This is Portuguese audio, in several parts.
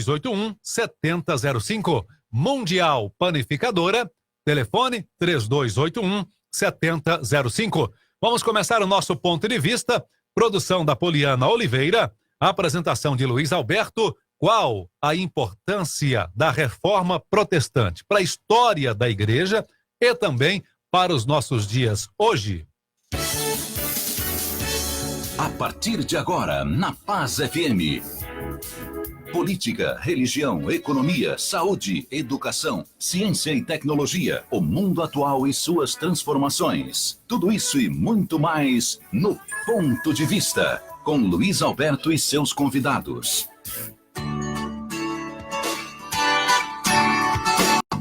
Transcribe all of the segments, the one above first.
281 7005. Mundial Panificadora, telefone 3281 7005. Vamos começar o nosso ponto de vista. Produção da Poliana Oliveira, apresentação de Luiz Alberto. Qual a importância da reforma protestante para a história da igreja e também para os nossos dias hoje? A partir de agora, na Paz FM. Política, religião, economia, saúde, educação, ciência e tecnologia, o mundo atual e suas transformações. Tudo isso e muito mais no Ponto de Vista, com Luiz Alberto e seus convidados.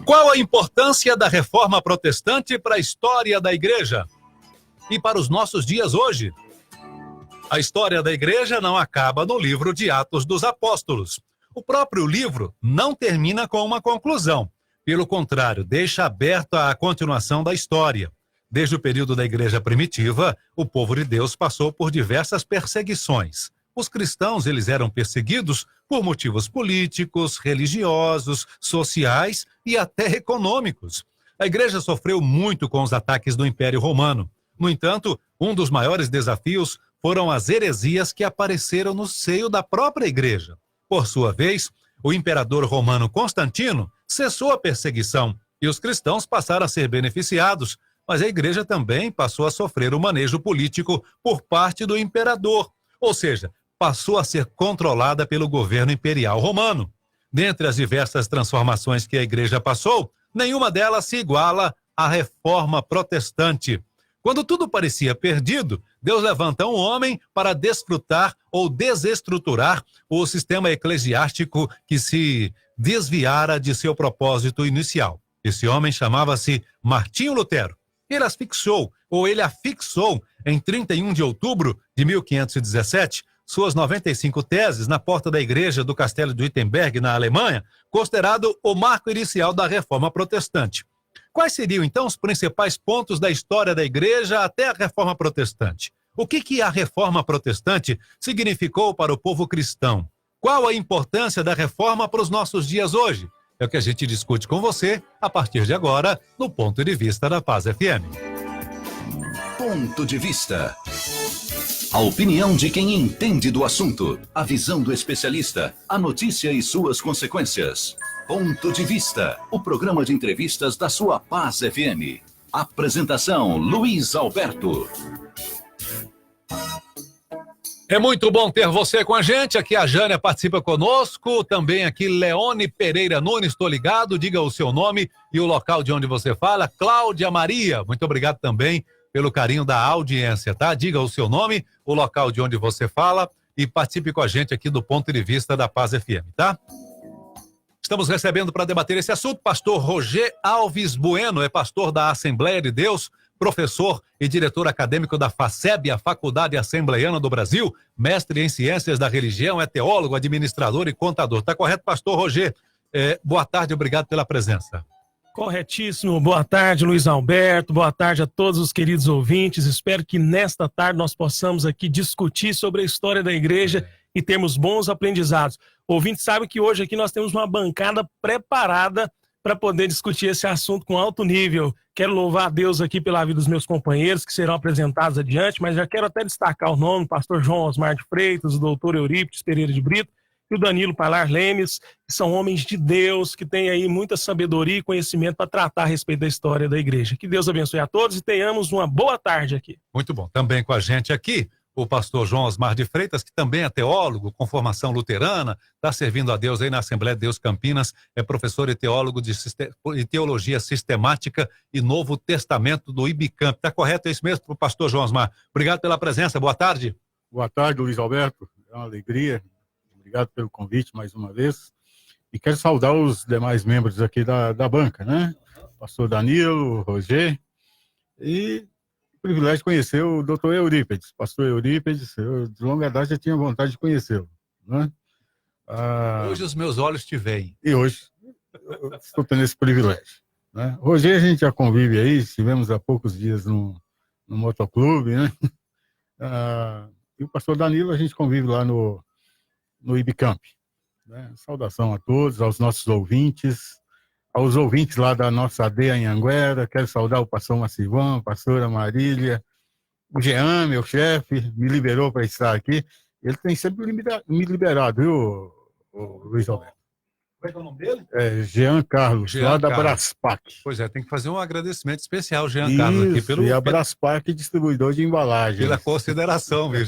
Qual a importância da reforma protestante para a história da igreja e para os nossos dias hoje? A história da igreja não acaba no livro de Atos dos Apóstolos. O próprio livro não termina com uma conclusão. Pelo contrário, deixa aberta a continuação da história. Desde o período da igreja primitiva, o povo de Deus passou por diversas perseguições. Os cristãos, eles eram perseguidos por motivos políticos, religiosos, sociais e até econômicos. A igreja sofreu muito com os ataques do Império Romano. No entanto, um dos maiores desafios foram as heresias que apareceram no seio da própria igreja. Por sua vez, o imperador romano Constantino cessou a perseguição e os cristãos passaram a ser beneficiados, mas a igreja também passou a sofrer o manejo político por parte do imperador, ou seja, passou a ser controlada pelo governo imperial romano. Dentre as diversas transformações que a igreja passou, nenhuma delas se iguala à reforma protestante. Quando tudo parecia perdido, Deus levanta um homem para desfrutar ou desestruturar o sistema eclesiástico que se desviara de seu propósito inicial. Esse homem chamava-se Martinho Lutero. Ele afixou em 31 de outubro de 1517 suas 95 teses na porta da igreja do Castelo de Wittenberg, na Alemanha, considerado o marco inicial da reforma protestante. Quais seriam, então, os principais pontos da história da igreja até a reforma protestante? O que a reforma protestante significou para o povo cristão? Qual a importância da reforma para os nossos dias hoje? É o que a gente discute com você a partir de agora no Ponto de Vista da Paz FM. Ponto de Vista. A opinião de quem entende do assunto, a visão do especialista, a notícia e suas consequências. Ponto de Vista, o programa de entrevistas da sua Paz FM. Apresentação, Luiz Alberto. É muito bom ter você com a gente. Aqui a Jânia participa conosco. Também aqui Leone Pereira Nunes, estou ligado. Diga o seu nome e o local de onde você fala. Cláudia Maria, muito obrigado também pelo carinho da audiência, tá? Diga o seu nome, o local de onde você fala e participe com a gente aqui do Ponto de Vista da Paz FM, tá? Estamos recebendo para debater esse assunto pastor Roger Alves Bueno, é pastor da Assembleia de Deus, professor e diretor acadêmico da FACEB, a Faculdade Assembleiana do Brasil, mestre em Ciências da Religião, é teólogo, administrador e contador. Tá correto, pastor Roger? Boa tarde, obrigado pela presença. Corretíssimo, boa tarde, Luiz Alberto, boa tarde a todos os queridos ouvintes. Espero que nesta tarde nós possamos aqui discutir sobre a história da igreja e termos bons aprendizados. O ouvinte sabe que hoje aqui nós temos uma bancada preparada para poder discutir esse assunto com alto nível. Quero louvar a Deus aqui pela vida dos meus companheiros que serão apresentados adiante, mas já quero até destacar o nome, pastor João Osmar de Freitas, o doutor Eurípides Pereira de Brito e o Danilo Palar Lemes, que são homens de Deus, que têm aí muita sabedoria e conhecimento para tratar a respeito da história da igreja. Que Deus abençoe a todos e tenhamos uma boa tarde aqui. Muito bom. Também com a gente aqui, o pastor João Osmar de Freitas, que também é teólogo, com formação luterana, está servindo a Deus aí na Assembleia de Deus Campinas, é professor e teólogo de Teologia Sistemática e Novo Testamento do IBCamp. Está correto? É isso mesmo, pastor João Osmar? Obrigado pela presença, boa tarde. Boa tarde, Luiz Alberto, é uma alegria, obrigado pelo convite mais uma vez, e quero saudar os demais membros aqui da banca, né? Pastor Danilo, Roger, e privilégio de conhecer o doutor Eurípides, pastor Eurípides, eu de longa data já tinha vontade de conhecê-lo, né? Hoje os meus olhos te veem. E hoje eu estou tendo esse privilégio, né? Roger, a gente já convive aí, estivemos há poucos dias no motoclube, né? E o pastor Danilo, a gente convive lá no IBCamp, né? Saudação a todos, aos nossos ouvintes, aos ouvintes lá da nossa aldeia em Anguera. Quero saudar o pastor Macivan, a pastora Marília, o Jean, meu chefe, me liberou para estar aqui. Ele tem sempre me liberado, viu, o Luiz Alberto? Como é que é o nome dele? Jean Carlos, Jean lá da Carlos. Braspac. Pois é, tem que fazer um agradecimento especial, Jean Carlos, aqui E a Braspac, distribuidor de embalagens. pela consideração, viu?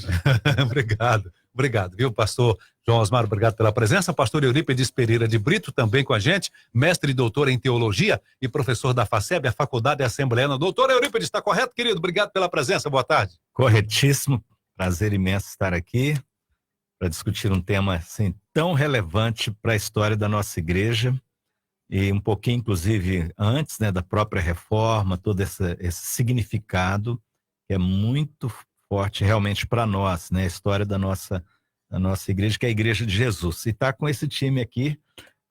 Obrigado. Obrigado, viu, pastor João Osmar, obrigado pela presença. Pastor Eurípides Pereira de Brito, também com a gente, mestre e doutor em teologia e professor da FACEB, a Faculdade Assembleana. Doutor Eurípides, está correto, querido? Obrigado pela presença, boa tarde. Corretíssimo, prazer imenso estar aqui para discutir um tema assim, tão relevante para a história da nossa igreja e um pouquinho, inclusive, antes, né, da própria reforma, todo esse significado que é muito forte realmente para nós, né, a história da nossa igreja, que é a Igreja de Jesus. E está com esse time aqui,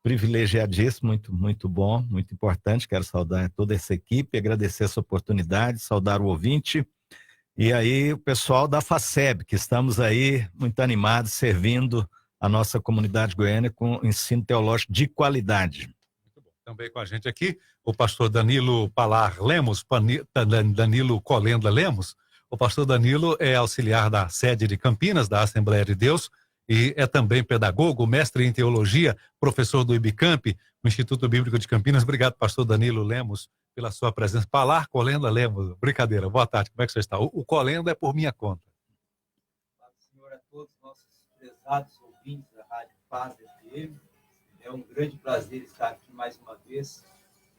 privilegiadíssimo, muito, muito bom, muito importante. Quero saudar toda essa equipe, agradecer essa oportunidade, saudar o ouvinte. E aí o pessoal da FACEB, que estamos aí muito animados, servindo a nossa comunidade goiana com ensino teológico de qualidade. Muito bom. Também com a gente aqui, o pastor Danilo Palar Lemos, Danilo Colenda Lemos. O pastor Danilo é auxiliar da sede de Campinas, da Assembleia de Deus, e é também pedagogo, mestre em teologia, professor do IBCamp, no Instituto Bíblico de Campinas. Obrigado, pastor Danilo Lemos, pela sua presença. Palar Colenda Lemos, brincadeira, boa tarde, como é que você está? O Colenda é por minha conta. Olá, senhor, a todos os nossos prezados ouvintes da Rádio Paz FM. É um grande prazer estar aqui mais uma vez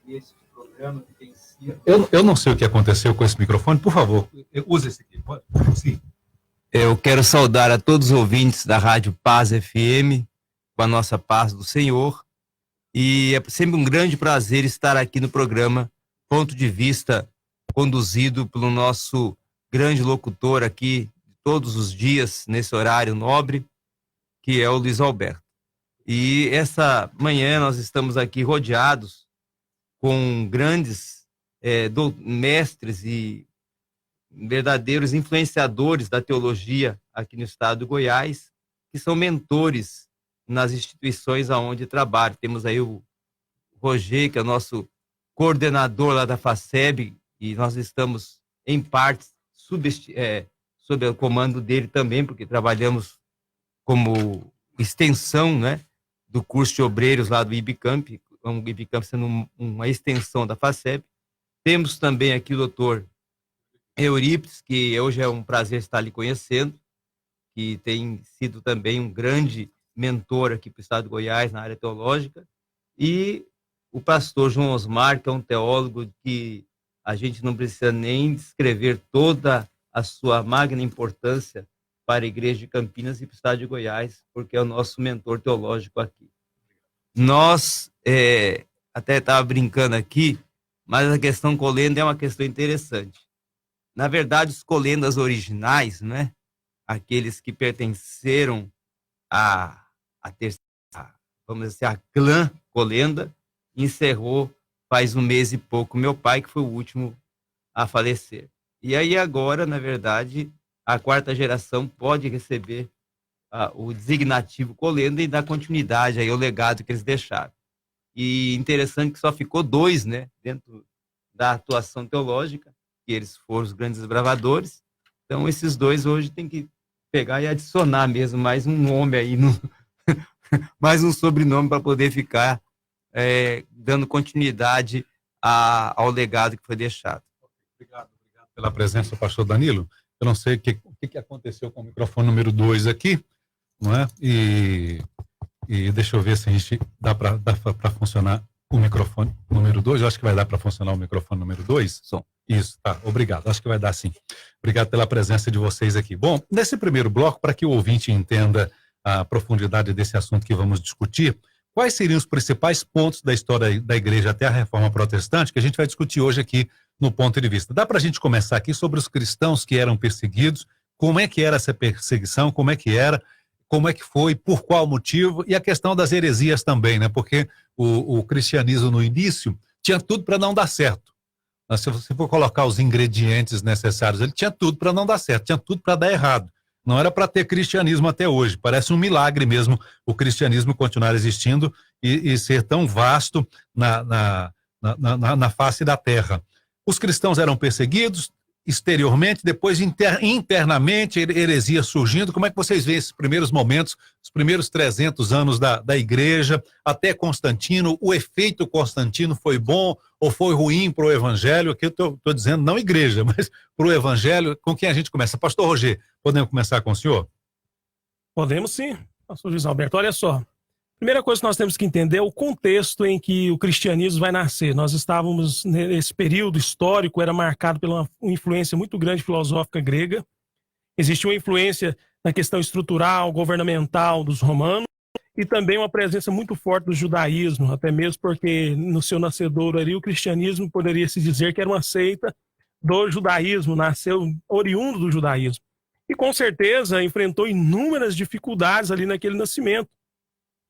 neste programa que tem sido... Eu não sei o que aconteceu com esse microfone, por favor, use esse aqui, pode? Sim. Eu quero saudar a todos os ouvintes da Rádio Paz FM, com a nossa paz do Senhor, e é sempre um grande prazer estar aqui no programa Ponto de Vista, conduzido pelo nosso grande locutor aqui, todos os dias, nesse horário nobre, que é o Luiz Alberto. E essa manhã nós estamos aqui rodeados com grandes mestres e verdadeiros influenciadores da teologia aqui no estado do Goiás, que são mentores nas instituições aonde trabalham. Temos aí o Roger, que é o nosso coordenador lá da FACEB, e nós estamos, em parte, sob o comando dele também, porque trabalhamos como extensão, né, do curso de obreiros lá do IBCamp, o IBCamp sendo uma extensão da FACEB. Temos também aqui o doutor Eurípides, que hoje é um prazer estar lhe conhecendo, que tem sido também um grande mentor aqui para o estado de Goiás na área teológica, e o pastor João Osmar, que é um teólogo que a gente não precisa nem descrever toda a sua magna importância para a Igreja de Campinas e para o estado de Goiás, porque é o nosso mentor teológico aqui. Nós, até estava brincando aqui, mas a questão Colenda é uma questão interessante. Na verdade, os Colendas originais, né, aqueles que pertenceram vamos dizer, a clã Colenda, encerrou faz um mês e pouco meu pai, que foi o último a falecer. E aí agora, na verdade, a quarta geração pode receber o designativo Colenda e dar continuidade aí ao legado que eles deixaram. E interessante que só ficou 2, né, dentro da atuação teológica, que eles foram os grandes desbravadores. Então, esses 2 hoje tem que pegar e adicionar mesmo mais um nome aí, mais um sobrenome para poder ficar dando continuidade ao legado que foi deixado. Obrigado pela presença, pastor Danilo. Eu não sei o que aconteceu com o microfone número 2 aqui, não é? E deixa eu ver se a gente dá para funcionar o microfone número 2. Eu acho que vai dar para funcionar o microfone número 2. Som. Isso, tá. Obrigado. Acho que vai dar sim. Obrigado pela presença de vocês aqui. Bom, nesse primeiro bloco, para que o ouvinte entenda a profundidade desse assunto que vamos discutir, quais seriam os principais pontos da história da igreja até a Reforma Protestante que a gente vai discutir hoje aqui no Ponto de Vista? Dá para a gente começar aqui sobre os cristãos que eram perseguidos, como é que era essa perseguição, como é que foi, por qual motivo, e a questão das heresias também, né? Porque o cristianismo no início tinha tudo para não dar certo. Se você for colocar os ingredientes necessários, ele tinha tudo para não dar certo, tinha tudo para dar errado. Não era para ter cristianismo até hoje. Parece um milagre mesmo o cristianismo continuar existindo e ser tão vasto na face da terra. Os cristãos eram perseguidos exteriormente, depois internamente, heresia surgindo. Como é que vocês veem esses primeiros momentos, os primeiros 300 anos da igreja, até Constantino? O efeito Constantino foi bom ou foi ruim para o evangelho? Aqui eu estou dizendo não igreja, mas para o evangelho. Com quem a gente começa? Pastor Roger, podemos começar com o senhor? Podemos sim, pastor Luiz Alberto. Olha só, primeira coisa que nós temos que entender é o contexto em que o cristianismo vai nascer. Nós estávamos nesse período histórico, era marcado pela uma influência muito grande filosófica grega. Existia uma influência na questão estrutural, governamental dos romanos, e também uma presença muito forte do judaísmo, até mesmo porque no seu nascedouro ali o cristianismo poderia se dizer que era uma seita do judaísmo, nasceu oriundo do judaísmo. E com certeza enfrentou inúmeras dificuldades ali naquele nascimento,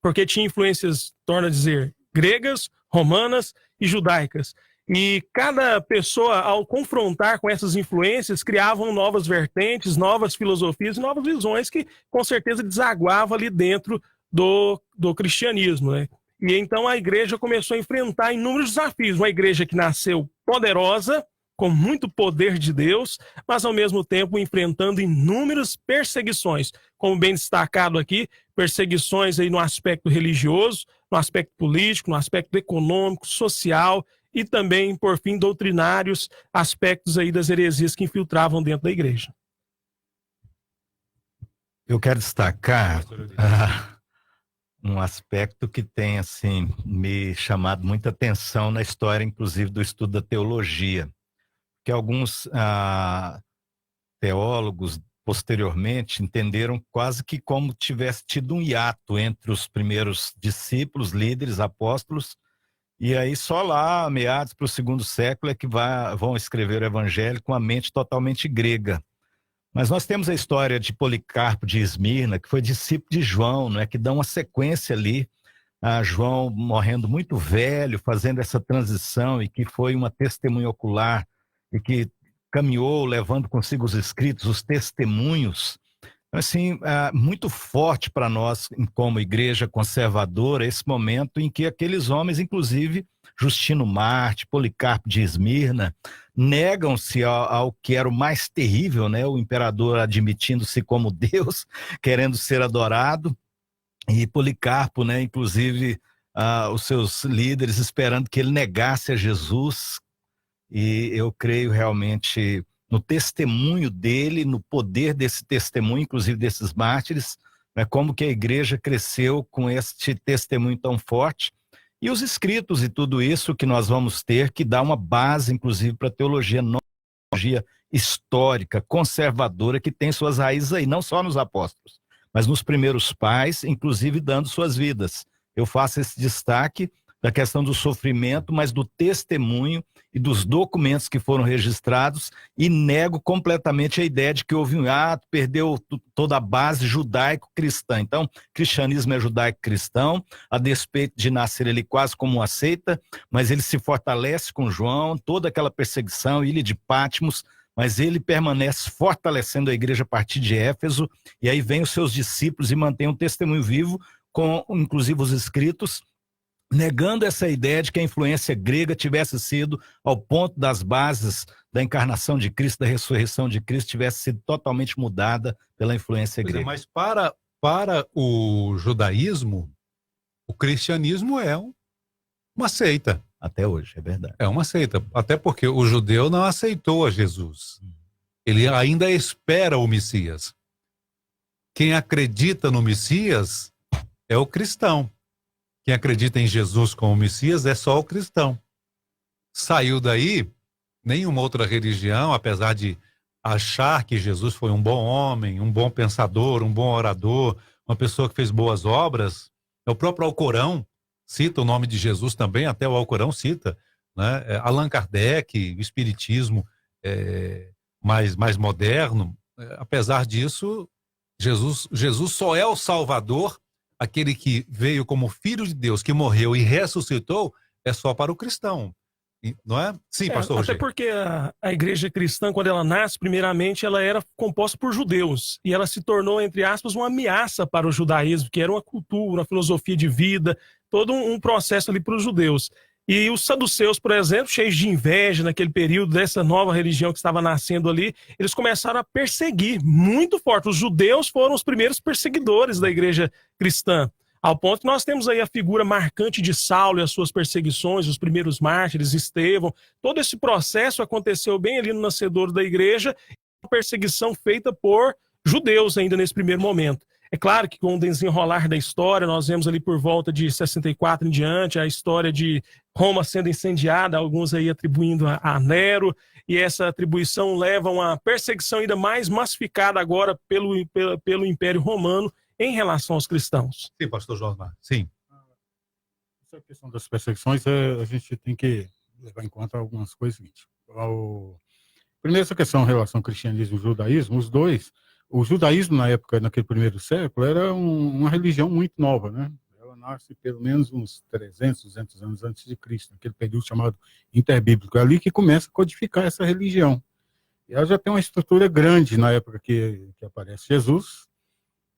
porque tinha influências, torna a dizer, gregas, romanas e judaicas. E cada pessoa, ao confrontar com essas influências, criavam novas vertentes, novas filosofias e novas visões que, com certeza, desaguavam ali dentro do cristianismo, né? E então a igreja começou a enfrentar inúmeros desafios. Uma igreja que nasceu poderosa, com muito poder de Deus, mas ao mesmo tempo enfrentando inúmeras perseguições, como bem destacado aqui, perseguições aí no aspecto religioso, no aspecto político, no aspecto econômico, social e também, por fim, doutrinários aspectos aí das heresias que infiltravam dentro da igreja. Eu quero destacar um aspecto que tem assim me chamado muita atenção na história, inclusive do estudo da teologia, que alguns teólogos posteriormente entenderam quase que como tivesse tido um hiato entre os primeiros discípulos, líderes, apóstolos, e aí só lá, meados para o segundo século, é que vão escrever o evangelho com a mente totalmente grega. Mas nós temos a história de Policarpo de Esmirna, que foi discípulo de João, né, que dá uma sequência ali, João morrendo muito velho, fazendo essa transição, e que foi uma testemunha ocular, e que caminhou levando consigo os escritos, os testemunhos. Assim, muito forte para nós, como igreja conservadora, esse momento em que aqueles homens, inclusive Justino Marte, Policarpo de Esmirna, negam-se ao que era o mais terrível, né? O imperador admitindo-se como Deus, querendo ser adorado, e Policarpo, né, inclusive os seus líderes esperando que ele negasse a Jesus. E eu creio realmente no testemunho dele, no poder desse testemunho, inclusive desses mártires, né, como que a igreja cresceu com este testemunho tão forte. E os escritos e tudo isso que nós vamos ter, que dá uma base, inclusive, para a teologia, não teologia histórica, conservadora, que tem suas raízes aí, não só nos apóstolos, mas nos primeiros pais, inclusive dando suas vidas. Eu faço esse destaque da questão do sofrimento, mas do testemunho e dos documentos que foram registrados, e nego completamente a ideia de que houve um ato, perdeu toda a base judaico-cristã. Então, cristianismo é judaico-cristão, a despeito de nascer ele quase como uma seita, mas ele se fortalece com João, toda aquela perseguição, ilha de Patmos, mas ele permanece fortalecendo a igreja a partir de Éfeso, e aí vem os seus discípulos e mantém um testemunho vivo, com inclusive os escritos, negando essa ideia de que a influência grega tivesse sido ao ponto das bases da encarnação de Cristo, da ressurreição de Cristo, tivesse sido totalmente mudada pela influência grega. Mas para o judaísmo, o cristianismo é uma seita. Até hoje, é verdade. É uma seita, até porque o judeu não aceitou a Jesus. Ele ainda espera o Messias. Quem acredita no Messias é o cristão. Quem acredita em Jesus como Messias é só o cristão. Saiu daí, nenhuma outra religião, apesar de achar que Jesus foi um bom homem, um bom pensador, um bom orador, uma pessoa que fez boas obras. O próprio Alcorão cita o nome de Jesus também, até o Alcorão cita, né? Allan Kardec, o espiritismo mais moderno. Apesar disso, Jesus só é o Salvador. Aquele que veio como filho de Deus, que morreu e ressuscitou, é só para o cristão. Não é? Sim, pastor Até Roger. porque a igreja cristã, quando ela nasce, primeiramente, ela era composta por judeus. E ela se tornou, entre aspas, uma ameaça para o judaísmo, que era uma cultura, uma filosofia de vida, todo um processo ali para os judeus. E os saduceus, por exemplo, cheios de inveja naquele período dessa nova religião que estava nascendo ali, eles começaram a perseguir muito forte. Os judeus foram os primeiros perseguidores da igreja cristã. Ao ponto que nós temos aí a figura marcante de Saulo e as suas perseguições, os primeiros mártires, Estevão. Todo esse processo aconteceu bem ali no nascedouro da igreja, uma perseguição feita por judeus ainda nesse primeiro momento. É claro que com o desenrolar da história, nós vemos ali por volta de 64 em diante, a história de Roma sendo incendiada, alguns aí atribuindo a Nero, e essa atribuição leva a uma perseguição ainda mais massificada agora pelo Império Romano, em relação aos cristãos. Sim, pastor Josmar. Sim. Essa questão das perseguições, a gente tem que levar em conta algumas coisas. Primeiro, essa questão em relação ao cristianismo e ao judaísmo, os dois, o judaísmo na época, naquele primeiro século, era uma religião muito nova, né? Ela nasce pelo menos uns 300, 200 anos antes de Cristo, naquele período chamado interbíblico, é ali que começa a codificar essa religião. E ela já tem uma estrutura grande na época que aparece Jesus,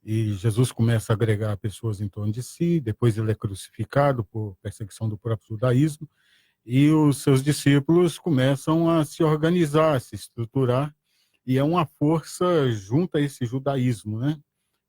e Jesus começa a agregar pessoas em torno de si, depois ele é crucificado por perseguição do próprio judaísmo, e os seus discípulos começam a se organizar, a se estruturar, e é uma força junto a esse judaísmo, né?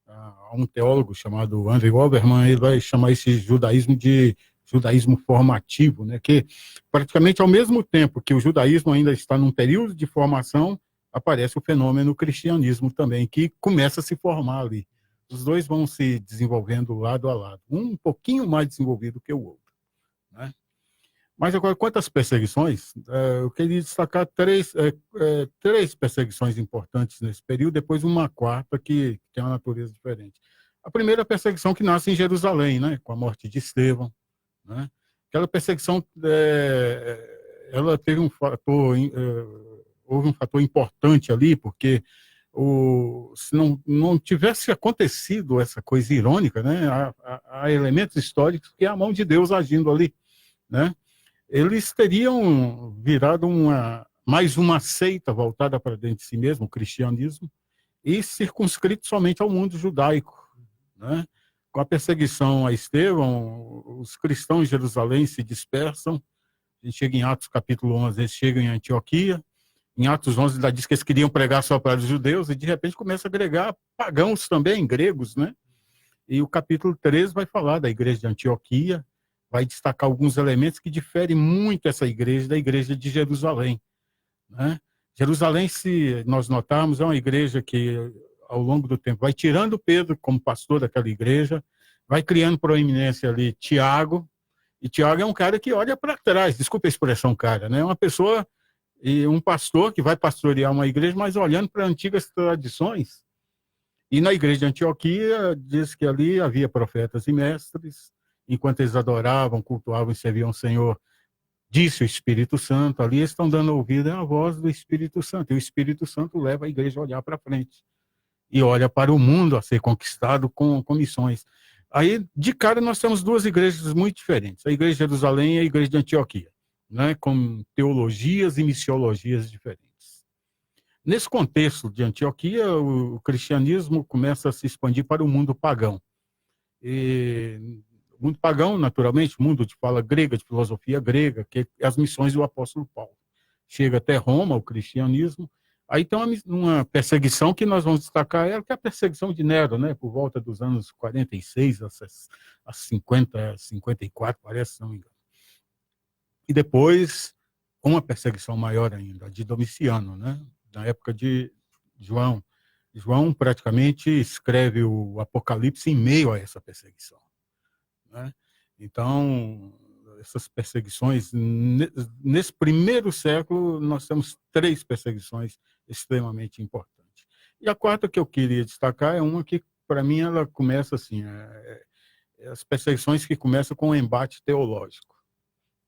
Há um teólogo chamado Andrew Overman, ele vai chamar esse judaísmo de judaísmo formativo, né? Que praticamente ao mesmo tempo que o judaísmo ainda está num período de formação, aparece o fenômeno cristianismo também, que começa a se formar ali. Os dois vão se desenvolvendo lado a lado, um pouquinho mais desenvolvido que o outro, né? Mas agora, quanto às perseguições, eu queria destacar três perseguições importantes nesse período, depois uma quarta que tem uma natureza diferente. A primeira é a perseguição que nasce em Jerusalém, né, com a morte de Estevão, né? Aquela perseguição, ela teve houve um fator importante ali, porque se não tivesse acontecido essa coisa irônica, né, há elementos históricos que é a mão de Deus agindo ali, né? Eles teriam virado mais uma seita voltada para dentro de si mesmo, o cristianismo, e circunscrito somente ao mundo judaico, né? Com a perseguição a Estevão, os cristãos de Jerusalém se dispersam. A gente chega em Atos capítulo 11, eles chegam em Antioquia. Em Atos 11, ainda diz que eles queriam pregar só para os judeus, e de repente começa a agregar pagãos também, gregos, né? E o capítulo 13 vai falar da igreja de Antioquia, vai destacar alguns elementos que diferem muito essa igreja da igreja de Jerusalém, né? Jerusalém, se nós notarmos, é uma igreja que, ao longo do tempo, vai tirando Pedro como pastor daquela igreja, vai criando proeminência ali Tiago, e Tiago é um cara que olha para trás, desculpa a expressão cara, né? É uma pessoa e um pastor que vai pastorear uma igreja, mas olhando para antigas tradições. E na igreja de Antioquia, diz que ali havia profetas e mestres, enquanto eles adoravam, cultuavam e serviam o Senhor, disse o Espírito Santo, ali eles estão dando ouvido à voz do Espírito Santo, e o Espírito Santo leva a igreja a olhar para frente, e olha para o mundo a ser conquistado com missões. Aí, de cara, nós temos duas igrejas muito diferentes, a igreja de Jerusalém e a igreja de Antioquia, né, com teologias e missiologias diferentes. Nesse contexto de Antioquia, o cristianismo começa a se expandir para o mundo pagão. E o mundo pagão, naturalmente, mundo de fala grega, de filosofia grega, que é as missões do apóstolo Paulo. Chega até Roma, o cristianismo. Aí tem uma perseguição que nós vamos destacar, que é a perseguição de Nero, né, por volta dos anos 46 a 50, 54, parece, se não me engano. E depois, uma perseguição maior ainda, a de Domiciano, né, na época de João. João praticamente escreve o Apocalipse em meio a essa perseguição, né? Então, essas perseguições, nesse primeiro século, nós temos 3 perseguições extremamente importantes. E a quarta que eu queria destacar é uma que, para mim, ela começa assim, as perseguições que começam com um embate teológico.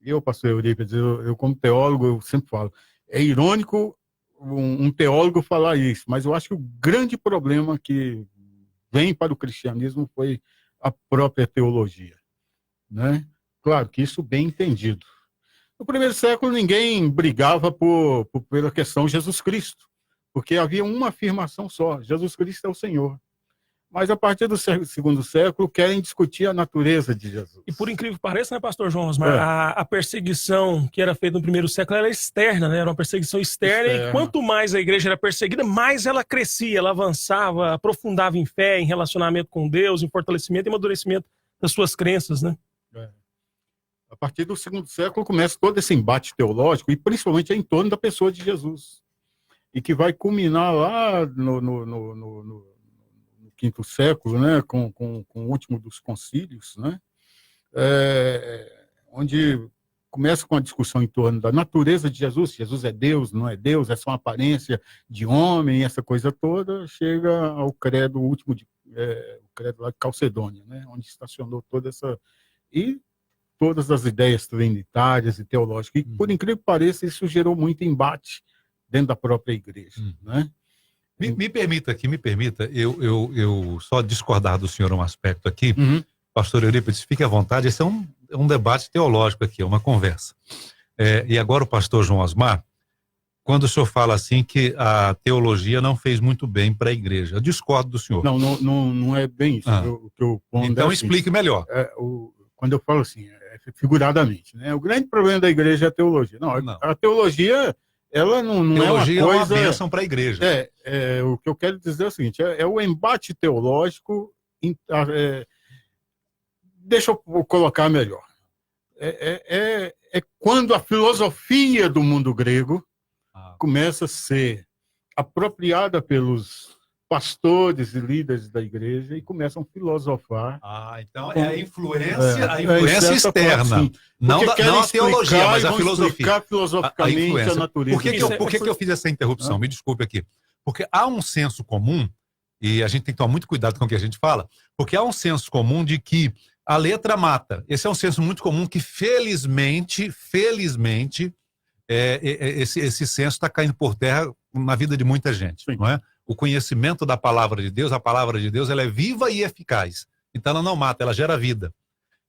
Eu, pastor Eurípides, eu como teólogo, eu sempre falo, é irônico um teólogo falar isso, mas eu acho que o grande problema que vem para o cristianismo foi a própria teologia, né? Claro que isso bem entendido. No primeiro século, ninguém brigava pela questão Jesus Cristo, porque havia uma afirmação só: Jesus Cristo é o Senhor. Mas a partir do segundo século, querem discutir a natureza de Jesus. E por incrível que pareça, né, pastor João Osmar, a perseguição que era feita no primeiro século era externa, né? Era uma perseguição externa, e quanto mais a igreja era perseguida, mais ela crescia, ela avançava, aprofundava em fé, em relacionamento com Deus, em fortalecimento e amadurecimento das suas crenças, né? A partir do segundo século começa todo esse embate teológico, e principalmente em torno da pessoa de Jesus, e que vai culminar lá no quinto século, né, com o último dos concílios, né, onde começa com a discussão em torno da natureza de Jesus. Jesus é Deus, não é Deus, é só uma aparência de homem, essa coisa toda, chega ao credo último, o credo lá de Calcedônia, né, onde estacionou toda essa... E todas as ideias trinitárias e teológicas. E, por incrível que pareça, isso gerou muito embate dentro da própria igreja, né? Me permita eu só discordar do senhor um aspecto aqui. Pastor Eurípides, fique à vontade, esse é um debate teológico aqui, é uma conversa. E agora o pastor João Osmar, quando o senhor fala assim que a teologia não fez muito bem para a igreja, eu discordo do senhor. Não é bem isso. Então explique melhor. Quando eu falo assim, figuradamente, né? O grande problema da igreja é a teologia. Não. A teologia... ela não teologia é uma coisa... é uma bênção para a igreja. O que eu quero dizer é o seguinte, é o embate teológico, deixa eu colocar melhor, é quando a filosofia do mundo grego começa a ser apropriada pelos pastores e líderes da igreja e começam a filosofar. Então é a influência externa. Assim, não a teologia, mas a filosofia. Explicar filosoficamente a natureza. Por que eu fiz essa interrupção? Me desculpe aqui. Porque há um senso comum, e a gente tem que tomar muito cuidado com o que a gente fala, porque há um senso comum de que a letra mata. Esse é um senso muito comum que, felizmente, esse senso está caindo por terra na vida de muita gente, não é? O conhecimento da palavra de Deus, a palavra de Deus, ela é viva e eficaz. Então ela não mata, ela gera vida.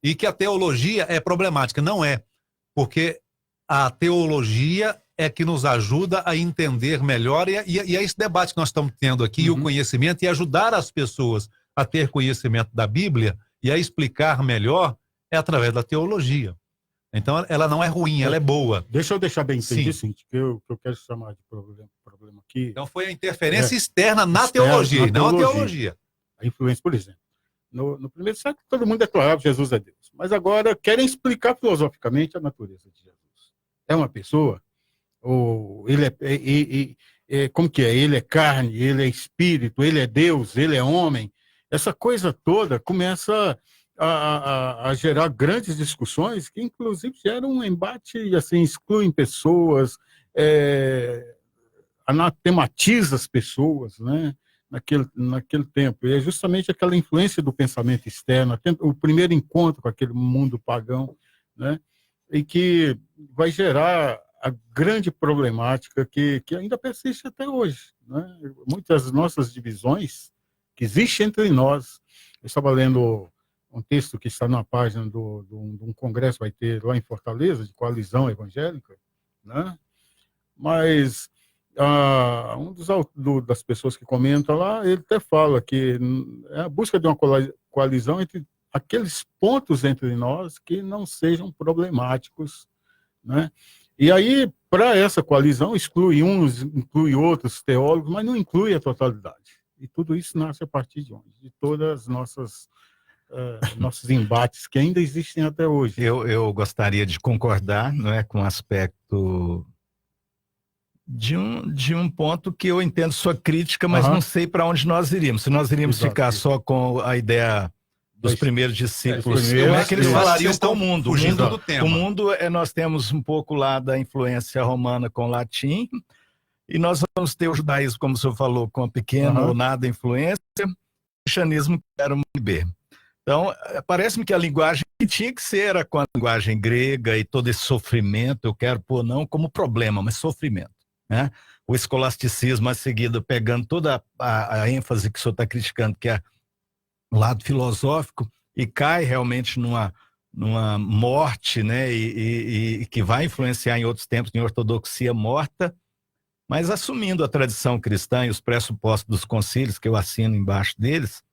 E que a teologia é problemática. Não é, porque a teologia é que nos ajuda a entender melhor, e é esse debate que nós estamos tendo aqui, o conhecimento, e ajudar as pessoas a ter conhecimento da Bíblia e a explicar melhor, é através da teologia. Então ela não é ruim, ela é boa. Deixa eu deixar bem entendido, sim, que eu quero chamar de problema aqui. Então foi a interferência externa na teologia, não a teologia. A influência, por exemplo. No primeiro século, todo mundo declarava que Jesus é Deus. Mas agora querem explicar filosoficamente a natureza de Jesus. É uma pessoa? Ou ele como que é? Ele é carne, ele é espírito, ele é Deus, ele é homem. Essa coisa toda começa a gerar grandes discussões que, inclusive, geram um embate, assim, excluem pessoas, anatematiza as pessoas, né? Naquele tempo. E é justamente aquela influência do pensamento externo, o primeiro encontro com aquele mundo pagão, né? E que vai gerar a grande problemática que ainda persiste até hoje, né? Muitas nossas divisões que existem entre nós. Eu estava lendo um texto que está na página de um congresso, vai ter lá em Fortaleza, de coalizão evangélica, né? Mas das pessoas que comentam lá, ele até fala que é a busca de uma coalizão entre aqueles pontos entre nós que não sejam problemáticos, né? E aí, para essa coalizão, exclui uns, inclui outros teólogos, mas não inclui a totalidade. E tudo isso nasce a partir de onde? De todas as nossos embates que ainda existem até hoje. Eu gostaria de concordar, não é, com o aspecto de um ponto que eu entendo sua crítica, mas não sei para onde nós iríamos. Se nós iríamos ficar só com a ideia dos primeiros discípulos, como é que eles falariam com o mundo? Fugindo do tema. O mundo, nós temos um pouco lá da influência romana com o latim, e nós vamos ter o judaísmo, como o senhor falou, com a pequena ou nada influência, o cristianismo que era um B. Então, parece-me que a linguagem que tinha que ser era com a linguagem grega e todo esse sofrimento, eu quero pôr não como problema, mas sofrimento, né? O escolasticismo a seguida pegando toda a ênfase que o senhor está criticando, que é o lado filosófico, e cai realmente numa morte, né, e que vai influenciar em outros tempos em ortodoxia morta, mas assumindo a tradição cristã e os pressupostos dos concílios, que eu assino embaixo deles,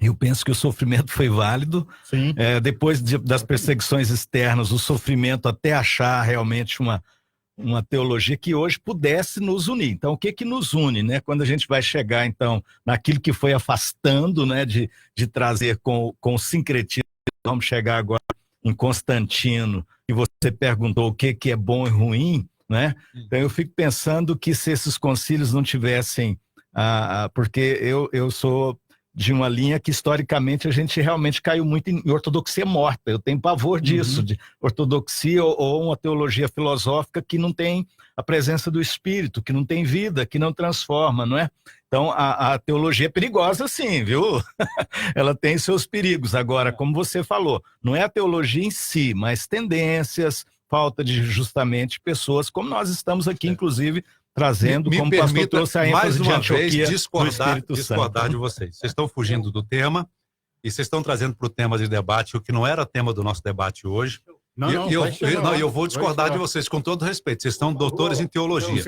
eu penso que o sofrimento foi válido. Sim. Depois das perseguições externas, o sofrimento até achar realmente uma teologia que hoje pudesse nos unir. Então, o que nos une, né? Quando a gente vai chegar, então, naquilo que foi afastando, né, de trazer com o sincretismo, vamos chegar agora em Constantino, e você perguntou o que é bom e ruim, né? Então, eu fico pensando que se esses concílios não tivessem... porque eu sou de uma linha que, historicamente, a gente realmente caiu muito em ortodoxia morta. Eu tenho pavor disso, de ortodoxia ou uma teologia filosófica que não tem a presença do Espírito, que não tem vida, que não transforma, não é? Então, a teologia é perigosa, sim, viu? Ela tem seus perigos. Agora, como você falou, não é a teologia em si, mas tendências, falta de justamente pessoas, como nós estamos aqui, inclusive, trazendo, me como o pastor permita trouxe a ênfase mais de uma Antioquia vez do discordar Espírito Santo. de vocês. Vocês estão fugindo do tema e vocês estão trazendo para o tema de debate o que não era tema do nosso debate hoje. Eu vou discordar de vocês com todo respeito. Vocês são doutores em teologia.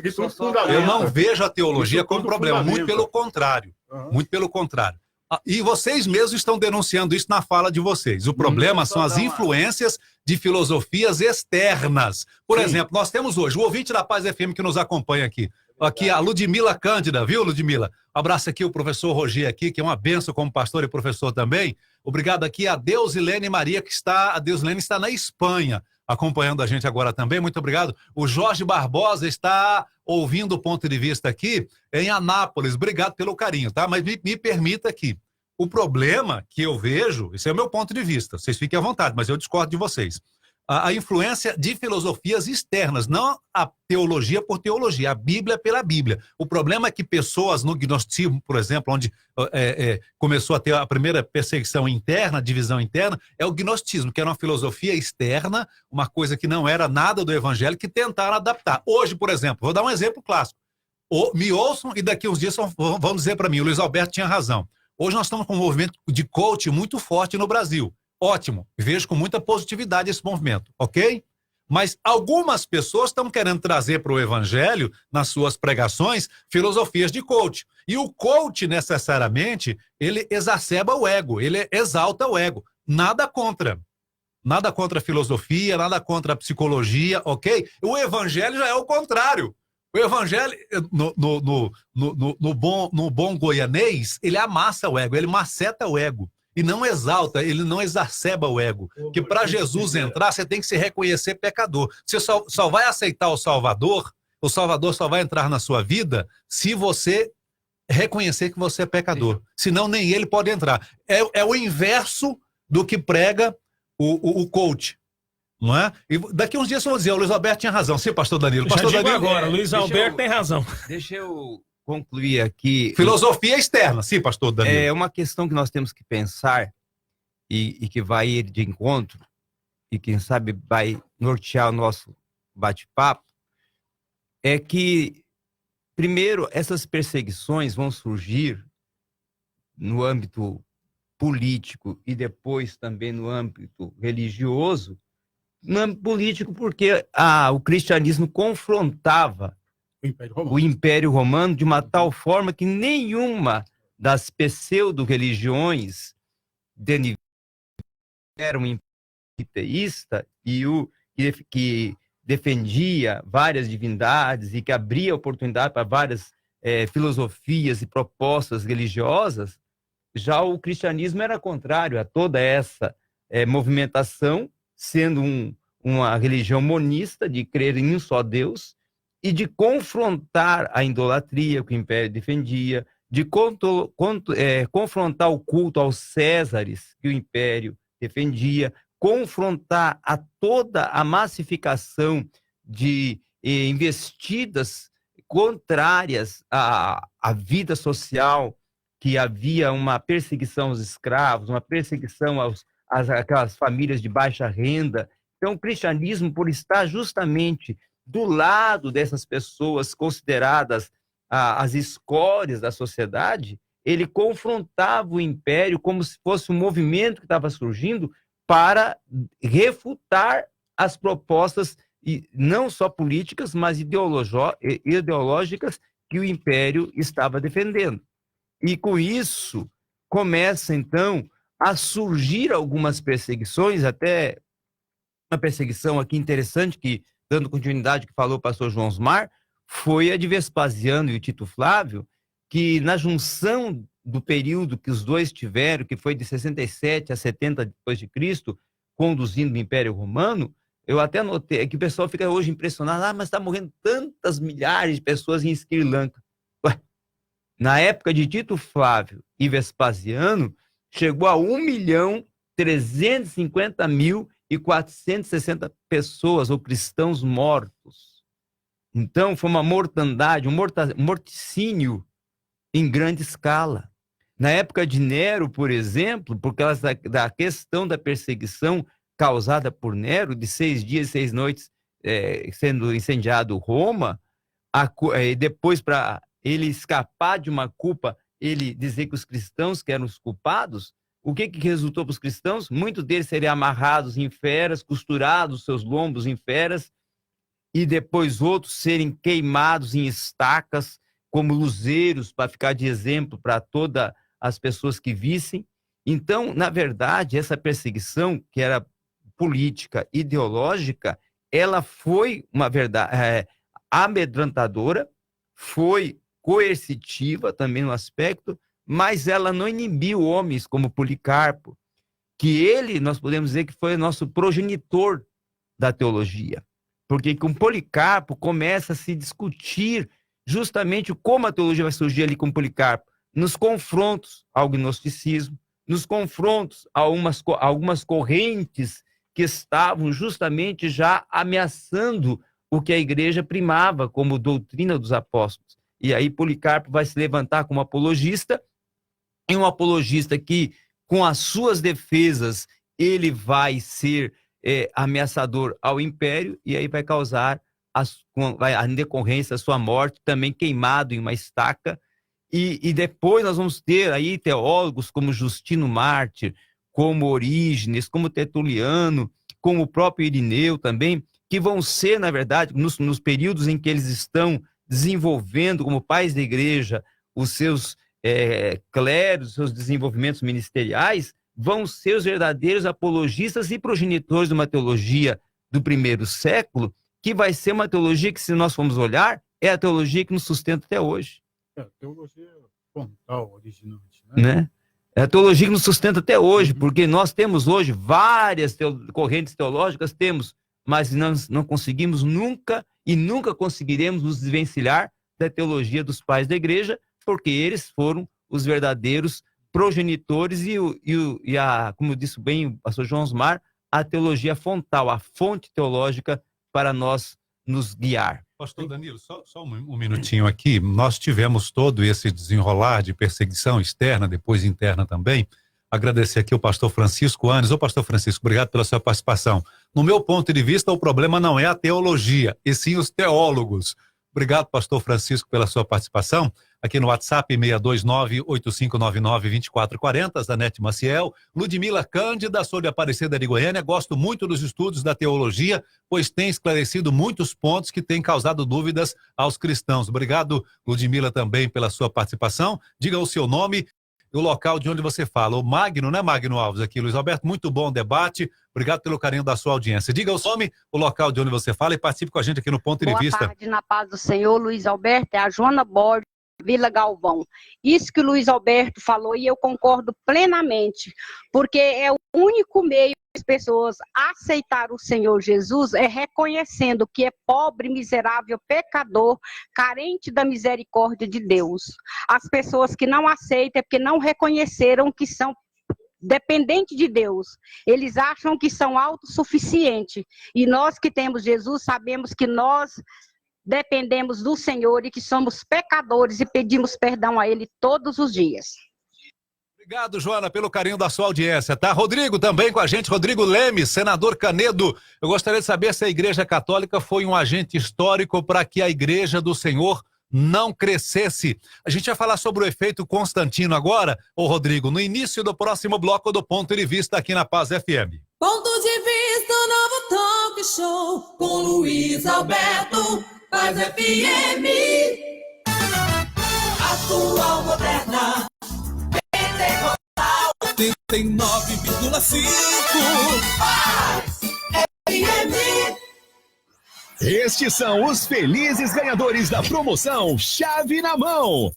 Eu não vejo a teologia como problema, muito pelo contrário. Muito pelo contrário. E vocês mesmos estão denunciando isso na fala de vocês. O problema são as influências de filosofias externas. Por exemplo, nós temos hoje o ouvinte da Paz FM que nos acompanha aqui. Aqui a Ludmila Cândida, viu, Ludmila? Abraço aqui o professor Roger aqui, que é uma benção como pastor e professor também. Obrigado aqui a Deusilene Maria, a Deusilene está na Espanha, acompanhando a gente agora também. Muito obrigado. O Jorge Barbosa está ouvindo o ponto de vista aqui em Anápolis. Obrigado pelo carinho, tá? Mas me permita aqui. O problema que eu vejo, esse é o meu ponto de vista, vocês fiquem à vontade, mas eu discordo de vocês. A influência de filosofias externas, não a teologia por teologia, a Bíblia pela Bíblia. O problema é que pessoas no gnosticismo, por exemplo, onde começou a ter a primeira perseguição interna, divisão interna, é o gnosticismo, que era uma filosofia externa, uma coisa que não era nada do evangelho, que tentaram adaptar. Hoje, por exemplo, vou dar um exemplo clássico. Me ouçam e daqui uns dias vão dizer para mim, o Luiz Alberto tinha razão. Hoje nós estamos com um movimento de coach muito forte no Brasil. Ótimo, vejo com muita positividade esse movimento, ok? Mas algumas pessoas estão querendo trazer para o evangelho, nas suas pregações, filosofias de coach. E o coach, necessariamente, ele exacerba o ego, ele exalta o ego. Nada contra a filosofia, nada contra a psicologia, ok? O evangelho já é o contrário. O evangelho, no bom goianês, ele amassa o ego, ele maceta o ego. E não exalta, ele não exacerba o ego. Que para Jesus entrar, você tem que se reconhecer pecador. Você só vai aceitar o Salvador só vai entrar na sua vida se você reconhecer que você é pecador. Senão nem ele pode entrar. É o inverso do que prega o coach. Não é? E daqui uns dias eu vou dizer, o Luiz Alberto tinha razão. Sim, pastor Danilo. Pastor Danilo agora, Luiz Alberto tem razão. Deixa eu concluir aqui. Filosofia externa, sim, pastor Danilo. É uma questão que nós temos que pensar e que vai ir de encontro e quem sabe vai nortear o nosso bate-papo, é que, primeiro, essas perseguições vão surgir no âmbito político e depois também no âmbito religioso. No âmbito político porque o cristianismo confrontava o Império Romano de uma tal forma que nenhuma das pseudo-religiões era um teísta que defendia várias divindades e que abria oportunidade para várias filosofias e propostas religiosas. Já o cristianismo era contrário a toda essa movimentação, sendo uma religião monista, de crer em um só Deus, e de confrontar a idolatria que o Império defendia, de confrontar o culto aos Césares que o Império defendia, confrontar a toda a massificação de investidas contrárias à vida social, que havia uma perseguição aos escravos, uma perseguição àquelas famílias de baixa renda. Então, o cristianismo, por estar justamente do lado dessas pessoas consideradas as escórias da sociedade, ele confrontava o império como se fosse um movimento que estava surgindo para refutar as propostas, e não só políticas, mas ideológicas que o Império estava defendendo. E com isso, começa então a surgir algumas perseguições, até uma perseguição aqui interessante, que, dando continuidade ao que falou o pastor João Osmar, foi a de Vespasiano e o Tito Flávio, que na junção do período que os dois tiveram, que foi de 67 a 70 depois de Cristo, conduzindo o Império Romano, eu até notei que o pessoal fica hoje impressionado, mas está morrendo tantas milhares de pessoas em Sri Lanka. Ué, na época de Tito Flávio e Vespasiano, chegou a 1.350.460 pessoas, ou cristãos mortos. Então, foi uma mortandade, um morticínio em grande escala. Na época de Nero, por exemplo, por causa da questão da perseguição causada por Nero, de 6 dias e 6 noites sendo incendiado Roma, depois, para ele escapar de uma culpa, ele dizer que os cristãos que eram os culpados, o que resultou para os cristãos? Muitos deles seriam amarrados em feras, costurados seus lombos em feras, e depois outros serem queimados em estacas, como luzeiros, para ficar de exemplo para todas as pessoas que vissem. Então, na verdade, essa perseguição, que era política, ideológica, ela foi uma verdade amedrontadora, foi coercitiva também no aspecto, mas ela não inibiu homens como Policarpo, que ele, nós podemos dizer que foi nosso progenitor da teologia, porque com Policarpo começa a se discutir justamente como a teologia vai surgir ali com Policarpo, nos confrontos ao gnosticismo, nos confrontos a algumas correntes que estavam justamente já ameaçando o que a igreja primava como doutrina dos apóstolos. E aí Policarpo vai se levantar como apologista, e um apologista que, com as suas defesas, ele vai ser ameaçador ao império, e aí vai causar a decorrência da sua morte, também queimado em uma estaca. E depois nós vamos ter aí teólogos como Justino Mártir, como Orígenes, como Tertuliano, como o próprio Irineu também, que vão ser, na verdade, nos períodos em que eles estão desenvolvendo como pais da igreja os seus clérigos, seus desenvolvimentos ministeriais, vão ser os verdadeiros apologistas e progenitores de uma teologia do primeiro século, que vai ser uma teologia que, se nós formos olhar, é a teologia que nos sustenta até hoje. É a teologia frontal, originante, né? É a teologia que nos sustenta até hoje, porque nós temos hoje várias correntes teológicas, mas nós não conseguimos nunca e nunca conseguiremos nos desvencilhar da teologia dos pais da igreja, porque eles foram os verdadeiros progenitores como disse bem o pastor João Osmar, a teologia frontal, a fonte teológica para nós nos guiar. Pastor Danilo, só um minutinho aqui. Nós tivemos todo esse desenrolar de perseguição externa, depois interna também. Agradecer aqui o pastor Francisco Anes. Ô, pastor Francisco, obrigado pela sua participação. No meu ponto de vista, o problema não é a teologia, e sim os teólogos. Obrigado, pastor Francisco, pela sua participação. Aqui no WhatsApp, 629-8599-2440, Zanete Maciel. Ludmila Cândida, sou de Aparecida de Goiânia. Gosto muito dos estudos da teologia, pois tem esclarecido muitos pontos que têm causado dúvidas aos cristãos. Obrigado, Ludmila, também pela sua participação. Diga o seu nome e o local de onde você fala. O Magno, né, Magno Alves? Aqui, Luiz Alberto, muito bom debate. Obrigado pelo carinho da sua audiência. Diga o seu nome, o local de onde você fala e participe com a gente aqui no Ponto de Vista. Boa tarde, na paz do Senhor, Luiz Alberto. É a Joana Borges, Vila Galvão. Isso que o Luiz Alberto falou, e eu concordo plenamente, porque é o único meio das pessoas aceitar o Senhor Jesus é reconhecendo que é pobre, miserável, pecador, carente da misericórdia de Deus. As pessoas que não aceitam é porque não reconheceram que são dependentes de Deus. Eles acham que são autossuficientes. E nós que temos Jesus sabemos que nós dependemos do Senhor e que somos pecadores e pedimos perdão a Ele todos os dias. Obrigado, Joana, pelo carinho da sua audiência, tá? Rodrigo também com a gente, Rodrigo Lemes, senador Canedo. Eu gostaria de saber se a Igreja Católica foi um agente histórico para que a Igreja do Senhor não crescesse. A gente vai falar sobre o efeito Constantino agora, ô Rodrigo, no início do próximo bloco do Ponto de Vista aqui na Paz FM. Ponto de vista, novo talk show com Luiz Alberto, Paz FM. Atual, moderna, intelectual, 89,5. Paz FM. Estes são os felizes ganhadores da promoção Chave na Mão.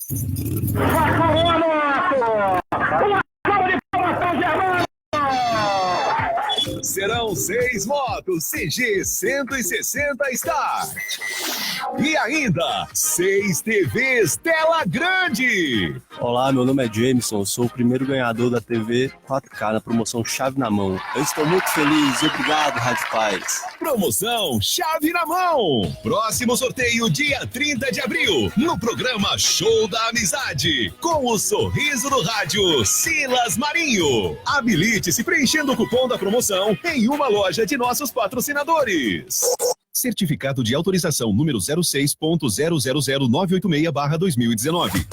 Serão 6 motos CG 160 Start. E ainda 6 TVs tela grande. Olá, meu nome é Jameson, sou o primeiro ganhador da TV 4K na promoção Chave na Mão. Eu estou muito feliz, obrigado, Rádio Paz. Promoção Chave na Mão. Próximo sorteio dia 30 de abril, no programa Show da Amizade, com o sorriso do rádio Silas Marinho. Habilite-se preenchendo o cupom da promoção em uma loja de nossos patrocinadores. Certificado de autorização número 06.000986/2019.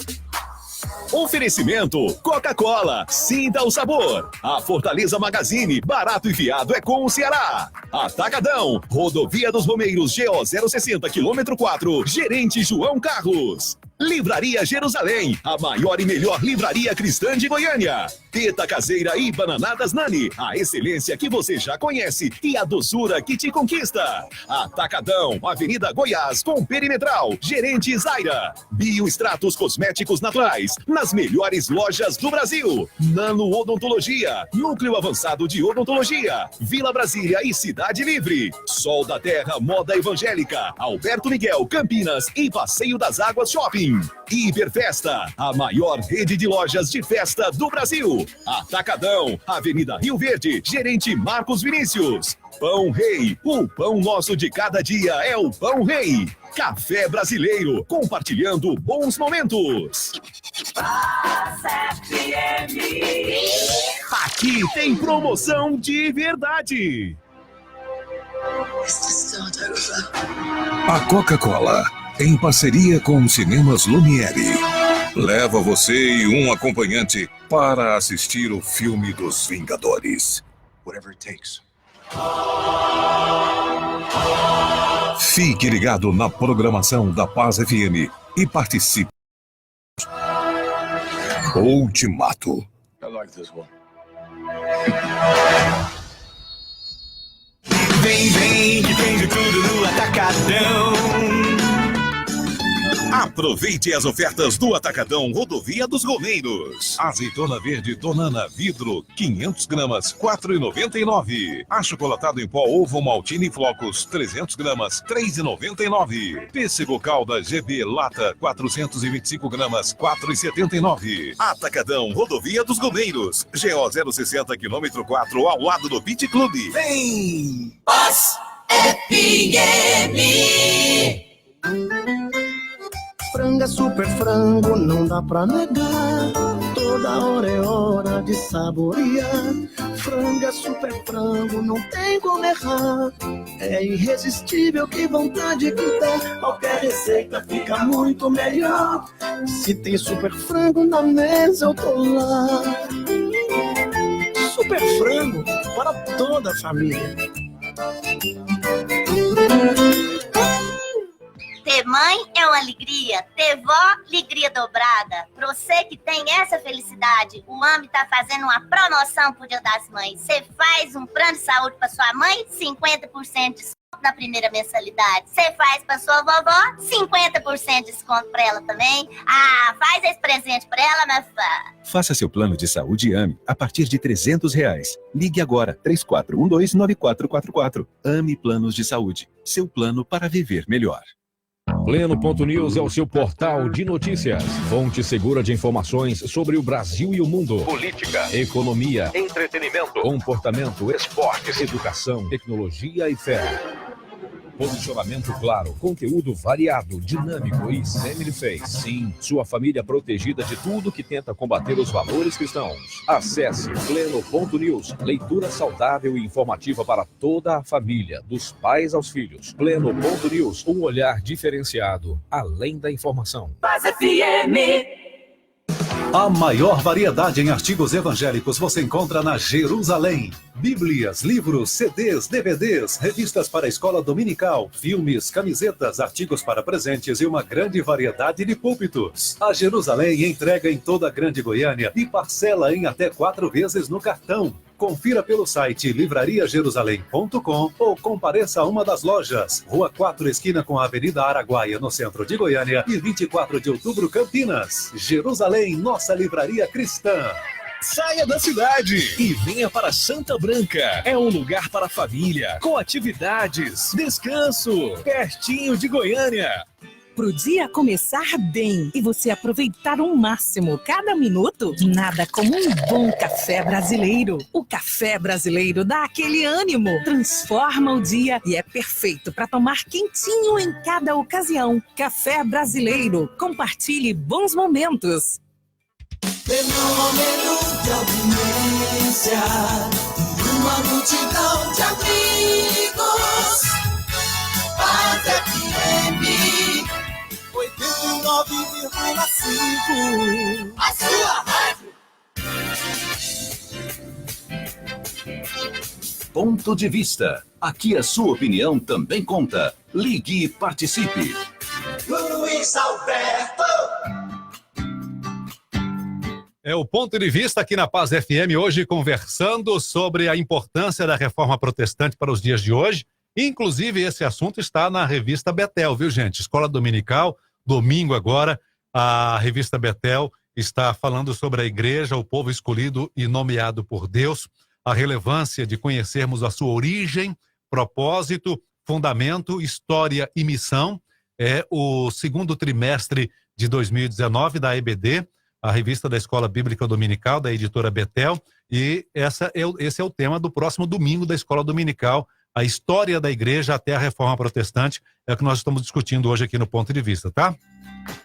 Oferecimento Coca-Cola, sinta o sabor. A Fortaleza Magazine, barato e fiado é com o Ceará. Atacadão, Rodovia dos Romeiros, GO 060, quilômetro 4, Gerente João Carlos. Livraria Jerusalém, a maior e melhor livraria cristã de Goiânia. Teta caseira e bananadas Nani, a excelência que você já conhece e a doçura que te conquista. Atacadão, Avenida Goiás com Perimetral, Gerente Zaira. Bioextratos cosméticos naturais, nas melhores lojas do Brasil. Nano Odontologia, núcleo avançado de odontologia. Vila Brasília e Cidade Livre. Sol da Terra Moda Evangélica, Alberto Miguel, Campinas e Passeio das Águas Shopping. Hiperfesta, a maior rede de lojas de festa do Brasil. Atacadão, Avenida Rio Verde, Gerente Marcos Vinícius. Pão Rei, o pão nosso de cada dia é o Pão Rei. Café Brasileiro, compartilhando bons momentos. Aqui tem promoção de verdade. A Coca-Cola, em parceria com Cinemas Lumiere, leva você e um acompanhante para assistir o filme dos Vingadores. Whatever it takes. Fique ligado na programação da Paz FM e participe. Ultimato. I like this one. Vem, que tem de tudo no Atacadão. Aproveite as ofertas do Atacadão Rodovia dos Romeiros. Azeitona verde Tonana vidro 500 gramas 4,99. Achocolatado em pó ovo Maltine Flocos 300 gramas 3,99. Pêssego calda GB lata 425 gramas 4,79. Atacadão Rodovia dos Romeiros, GO 060 quilômetro 4 ao lado do Beach Club. Vem! Paz FM. Frango é super frango, não dá pra negar. Toda hora é hora de saborear. Frango é super frango, não tem como errar. É irresistível, que vontade que dá. Qualquer receita fica muito melhor. Se tem super frango na mesa, eu tô lá. Super frango para toda a família. Ter mãe é uma alegria, ter vó, alegria dobrada. Pra você que tem essa felicidade, o AMB tá fazendo uma promoção pro Dia das Mães. Você faz um plano de saúde pra sua mãe, 50% de desconto na primeira mensalidade. Você faz pra sua vovó, 50% de desconto pra ela também. Ah, faz esse presente pra ela, minha fã. Faça seu plano de saúde AME a partir de R$300. Ligue agora, 3412-9444. AME Planos de Saúde. Seu plano para viver melhor. Pleno.news é o seu portal de notícias. Fonte segura de informações sobre o Brasil e o mundo. Política, economia, entretenimento, comportamento, esportes, educação, tecnologia e fé. Posicionamento claro, conteúdo variado, dinâmico e semi-face. Sim, sua família protegida de tudo que tenta combater os valores cristãos. Acesse Pleno.news, leitura saudável e informativa para toda a família, dos pais aos filhos. Pleno.news, um olhar diferenciado, além da informação. Paz FM. A maior variedade em artigos evangélicos você encontra na Jerusalém. Bíblias, livros, CDs, DVDs, revistas para a escola dominical, filmes, camisetas, artigos para presentes e uma grande variedade de púlpitos. A Jerusalém entrega em toda a Grande Goiânia e parcela em até 4 vezes no cartão. Confira pelo site livrariajerusalém.com ou compareça a uma das lojas. Rua 4, esquina com a Avenida Araguaia, no centro de Goiânia, e 24 de outubro, Campinas. Jerusalém, nossa livraria cristã. Saia da cidade e venha para Santa Branca. É um lugar para a família, com atividades, descanso, pertinho de Goiânia. Pro dia começar bem e você aproveitar ao máximo cada minuto, nada como um bom café brasileiro. O café brasileiro dá aquele ânimo, transforma o dia e é perfeito para tomar quentinho em cada ocasião. Café brasileiro, compartilhe bons momentos. Fenômeno de audiência e uma multidão de amigos. Paz FM 89,5. A sua rádio. Ponto de vista. Aqui a sua opinião também conta. Ligue e participe. Luiz Alberto. É o Ponto de Vista aqui na Paz FM, hoje conversando sobre a importância da reforma protestante para os dias de hoje. Inclusive, esse assunto está na revista Betel, viu, gente? Escola Dominical, domingo agora, a revista Betel está falando sobre a igreja, o povo escolhido e nomeado por Deus, a relevância de conhecermos a sua origem, propósito, fundamento, história e missão. É o segundo trimestre de 2019 da EBD, a revista da Escola Bíblica Dominical, da editora Betel, e esse é o tema do próximo domingo da Escola Dominical, a história da igreja até a reforma protestante, é o que nós estamos discutindo hoje aqui no Ponto de Vista, tá?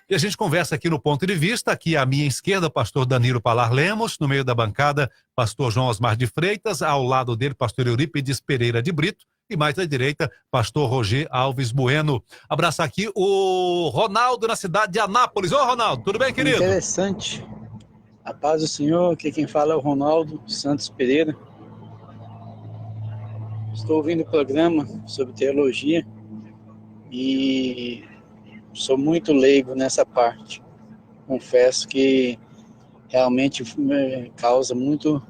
E a gente conversa aqui no Ponto de Vista, aqui à minha esquerda, pastor Danilo Palar Lemos, no meio da bancada, pastor João Osmar de Freitas, ao lado dele, pastor Eurípides Pereira de Brito, e mais à direita, pastor Roger Alves Bueno. Abraçar aqui o Ronaldo na cidade de Anápolis. Ô, Ronaldo, tudo bem, querido? Interessante. A paz do Senhor, aqui quem fala é o Ronaldo Santos Pereira. Estou ouvindo o programa sobre teologia e sou muito leigo nessa parte. Confesso que realmente me causa muito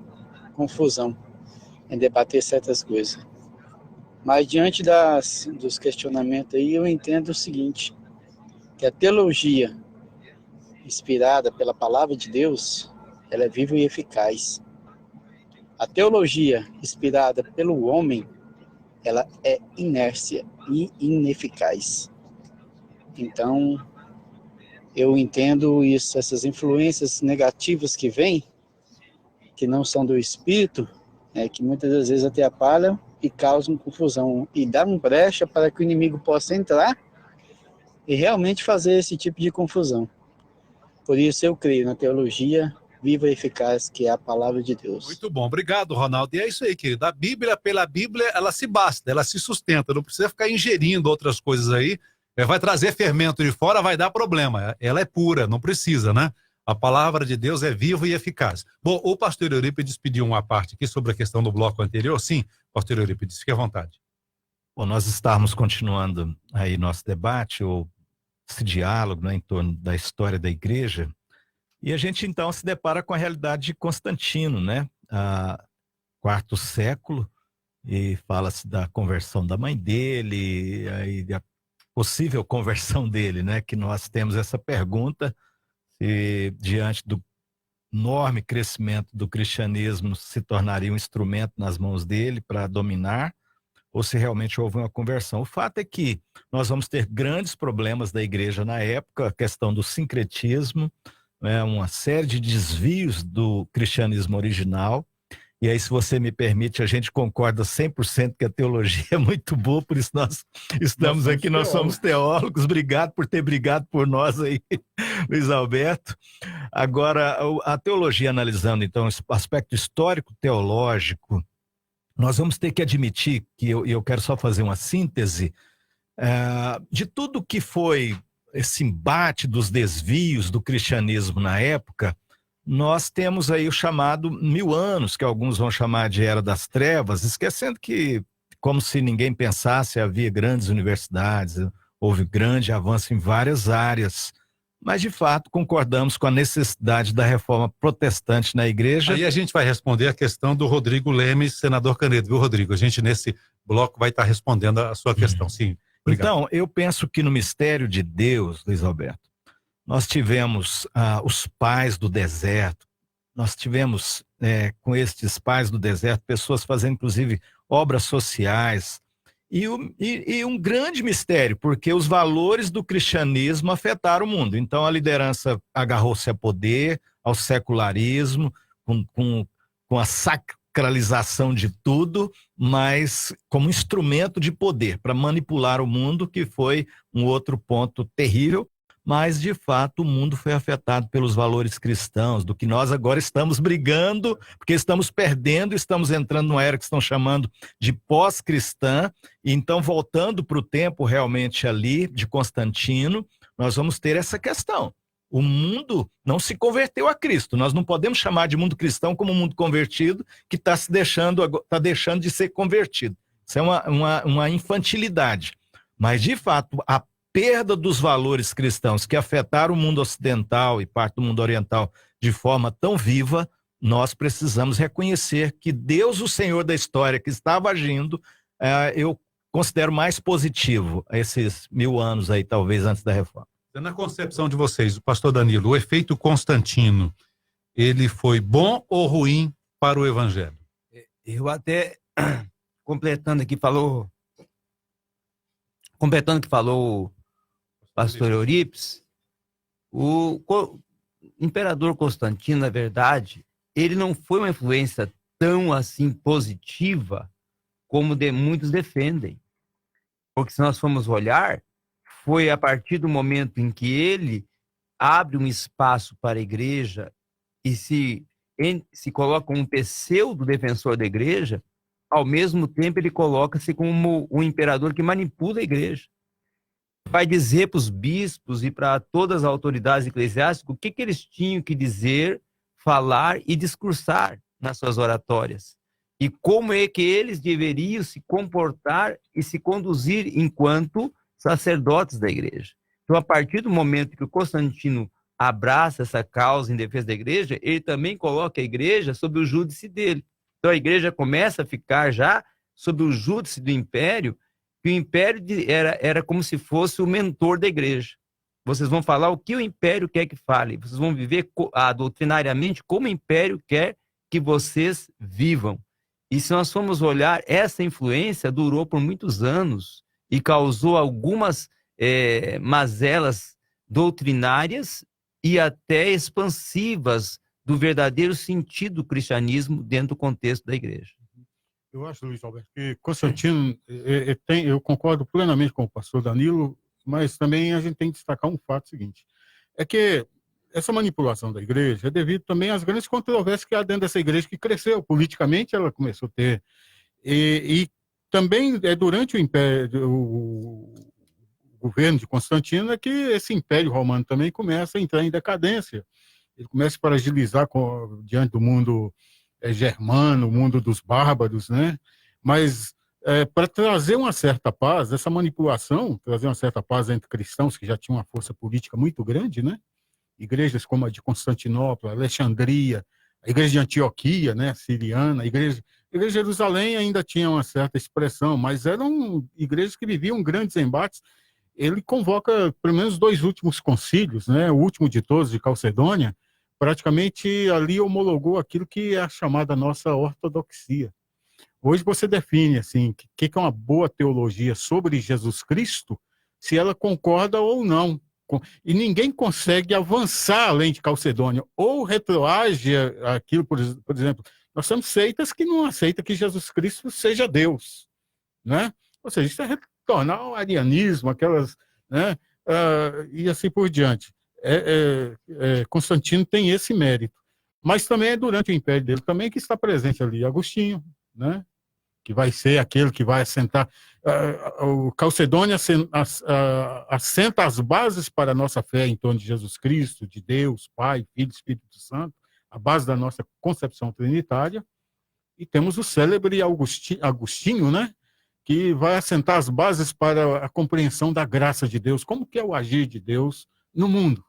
confusão em debater certas coisas. Mas diante dos questionamentos aí, eu entendo o seguinte, que a teologia inspirada pela palavra de Deus, ela é viva e eficaz. A teologia inspirada pelo homem, ela é inércia e ineficaz. Então, eu entendo isso, essas influências negativas que vêm, que não são do Espírito, que muitas das vezes atrapalham e causam confusão e dão brecha para que o inimigo possa entrar e realmente fazer esse tipo de confusão. Por isso eu creio na teologia viva e eficaz, que é a palavra de Deus. Muito bom, obrigado, Ronaldo. E é isso aí, querido. A Bíblia, pela Bíblia, ela se basta, ela se sustenta, não precisa ficar ingerindo outras coisas aí. Vai trazer fermento de fora, vai dar problema. Ela é pura, não precisa, né? A palavra de Deus é viva e eficaz. Bom, o pastor Eurípides pediu uma parte aqui sobre a questão do bloco anterior. Sim, pastor Eurípides, fique à vontade. Bom, nós estamos continuando aí nosso debate, ou esse diálogo, né, em torno da história da igreja. E a gente, então, se depara com a realidade de Constantino, né? Quarto século, e fala-se da conversão da mãe dele, aí da possível conversão dele, né? Que nós temos essa pergunta, se diante do enorme crescimento do cristianismo se tornaria um instrumento nas mãos dele para dominar, ou se realmente houve uma conversão. O fato é que nós vamos ter grandes problemas da igreja na época, a questão do sincretismo, uma série de desvios do cristianismo original. E aí, se você me permite, a gente concorda 100% que a teologia é muito boa, por isso nós estamos aqui, nós somos teólogos. Obrigado por ter brigado por nós aí, Luiz Alberto. Agora, a teologia, analisando então o aspecto histórico-teológico, nós vamos ter que admitir que eu quero só fazer uma síntese de tudo que foi esse embate dos desvios do cristianismo na época. nós temos aí o chamado 1000 anos, que alguns vão chamar de Era das Trevas, esquecendo que, como se ninguém pensasse, havia grandes universidades, houve grande avanço em várias áreas, mas de fato concordamos com a necessidade da reforma protestante na igreja. Aí a gente vai responder a questão do Rodrigo Lemes, senador Canedo, viu, Rodrigo? A gente nesse bloco vai estar respondendo a sua questão, sim. Obrigado. Então, eu penso que no mistério de Deus, Luiz Alberto, nós tivemos os pais do deserto, nós tivemos com estes pais do deserto pessoas fazendo inclusive obras sociais e um grande mistério, porque os valores do cristianismo afetaram o mundo. Então a liderança agarrou-se a poder, ao secularismo, com a sacralização de tudo, mas como instrumento de poder para manipular o mundo, que foi um outro ponto terrível. Mas, de fato, o mundo foi afetado pelos valores cristãos, do que nós agora estamos brigando, porque estamos perdendo, estamos entrando numa era que estão chamando de pós-cristã. Então, voltando para o tempo realmente ali de Constantino, nós vamos ter essa questão. O mundo não se converteu a Cristo. Nós não podemos chamar de mundo cristão como um mundo convertido que está deixando de ser convertido. Isso é uma infantilidade. Mas, de fato, a perda dos valores cristãos que afetaram o mundo ocidental e parte do mundo oriental de forma tão viva, nós precisamos reconhecer que Deus, o Senhor da história, que estava agindo, eu considero mais positivo esses 1000 anos aí, talvez, antes da reforma. Na concepção de vocês, o pastor Danilo, o efeito Constantino, ele foi bom ou ruim para o evangelho? Eu até, completando o que falou o pastor Eurípides, o imperador Constantino, na verdade, ele não foi uma influência tão assim positiva como muitos defendem. Porque se nós formos olhar, foi a partir do momento em que ele abre um espaço para a igreja e se coloca como um pseudo defensor da igreja, ao mesmo tempo ele coloca-se como um imperador que manipula a igreja. Vai dizer para os bispos e para todas as autoridades eclesiásticas o que eles tinham que dizer, falar e discursar nas suas oratórias. E como é que eles deveriam se comportar e se conduzir enquanto sacerdotes da igreja. Então, a partir do momento que o Constantino abraça essa causa em defesa da igreja, ele também coloca a igreja sob o júdice dele. Então, a igreja começa a ficar já sob o júdice do império, que o império era como se fosse o mentor da igreja. Vocês vão falar o que o império quer que fale. Vocês vão viver doutrinariamente como o império quer que vocês vivam. E se nós formos olhar, essa influência durou por muitos anos e causou algumas mazelas doutrinárias e até expansivas do verdadeiro sentido do cristianismo dentro do contexto da igreja. Eu acho, Luiz Alberto, que Constantino, eu concordo plenamente com o pastor Danilo, mas também a gente tem que destacar um fato seguinte, é que essa manipulação da igreja é devido também às grandes controvérsias que há dentro dessa igreja, que cresceu politicamente, ela começou a ter, e também é durante o governo de Constantino é que esse império romano também começa a entrar em decadência, ele começa a fragilizar diante do mundo germano, o mundo dos bárbaros, né? Mas para trazer uma certa paz, essa manipulação, trazer uma certa paz entre cristãos que já tinham uma força política muito grande, né? Igrejas como a de Constantinopla, Alexandria, a igreja de Antioquia, né? Siriana, a igreja de Jerusalém ainda tinha uma certa expressão, mas eram igrejas que viviam grandes embates. Ele convoca pelo menos 2 últimos concílios, né? O último de todos, de Calcedônia, praticamente ali homologou aquilo que é a chamada nossa ortodoxia. Hoje você define assim, o que é uma boa teologia sobre Jesus Cristo, se ela concorda ou não. E ninguém consegue avançar além de Calcedônia, ou retroage aquilo, por exemplo, nós temos seitas que não aceitam que Jesus Cristo seja Deus, né? Ou seja, isso é retornar ao arianismo, aquelas, né? E assim por diante. Constantino tem esse mérito, mas também é durante o império dele também que está presente ali Agostinho, né? Que vai ser aquele que vai assentar, o Calcedônia assenta as bases para a nossa fé em torno de Jesus Cristo, de Deus, Pai, Filho e Espírito Santo, a base da nossa concepção trinitária, e temos o célebre Agostinho, né? Que vai assentar as bases para a compreensão da graça de Deus, como que é o agir de Deus no mundo,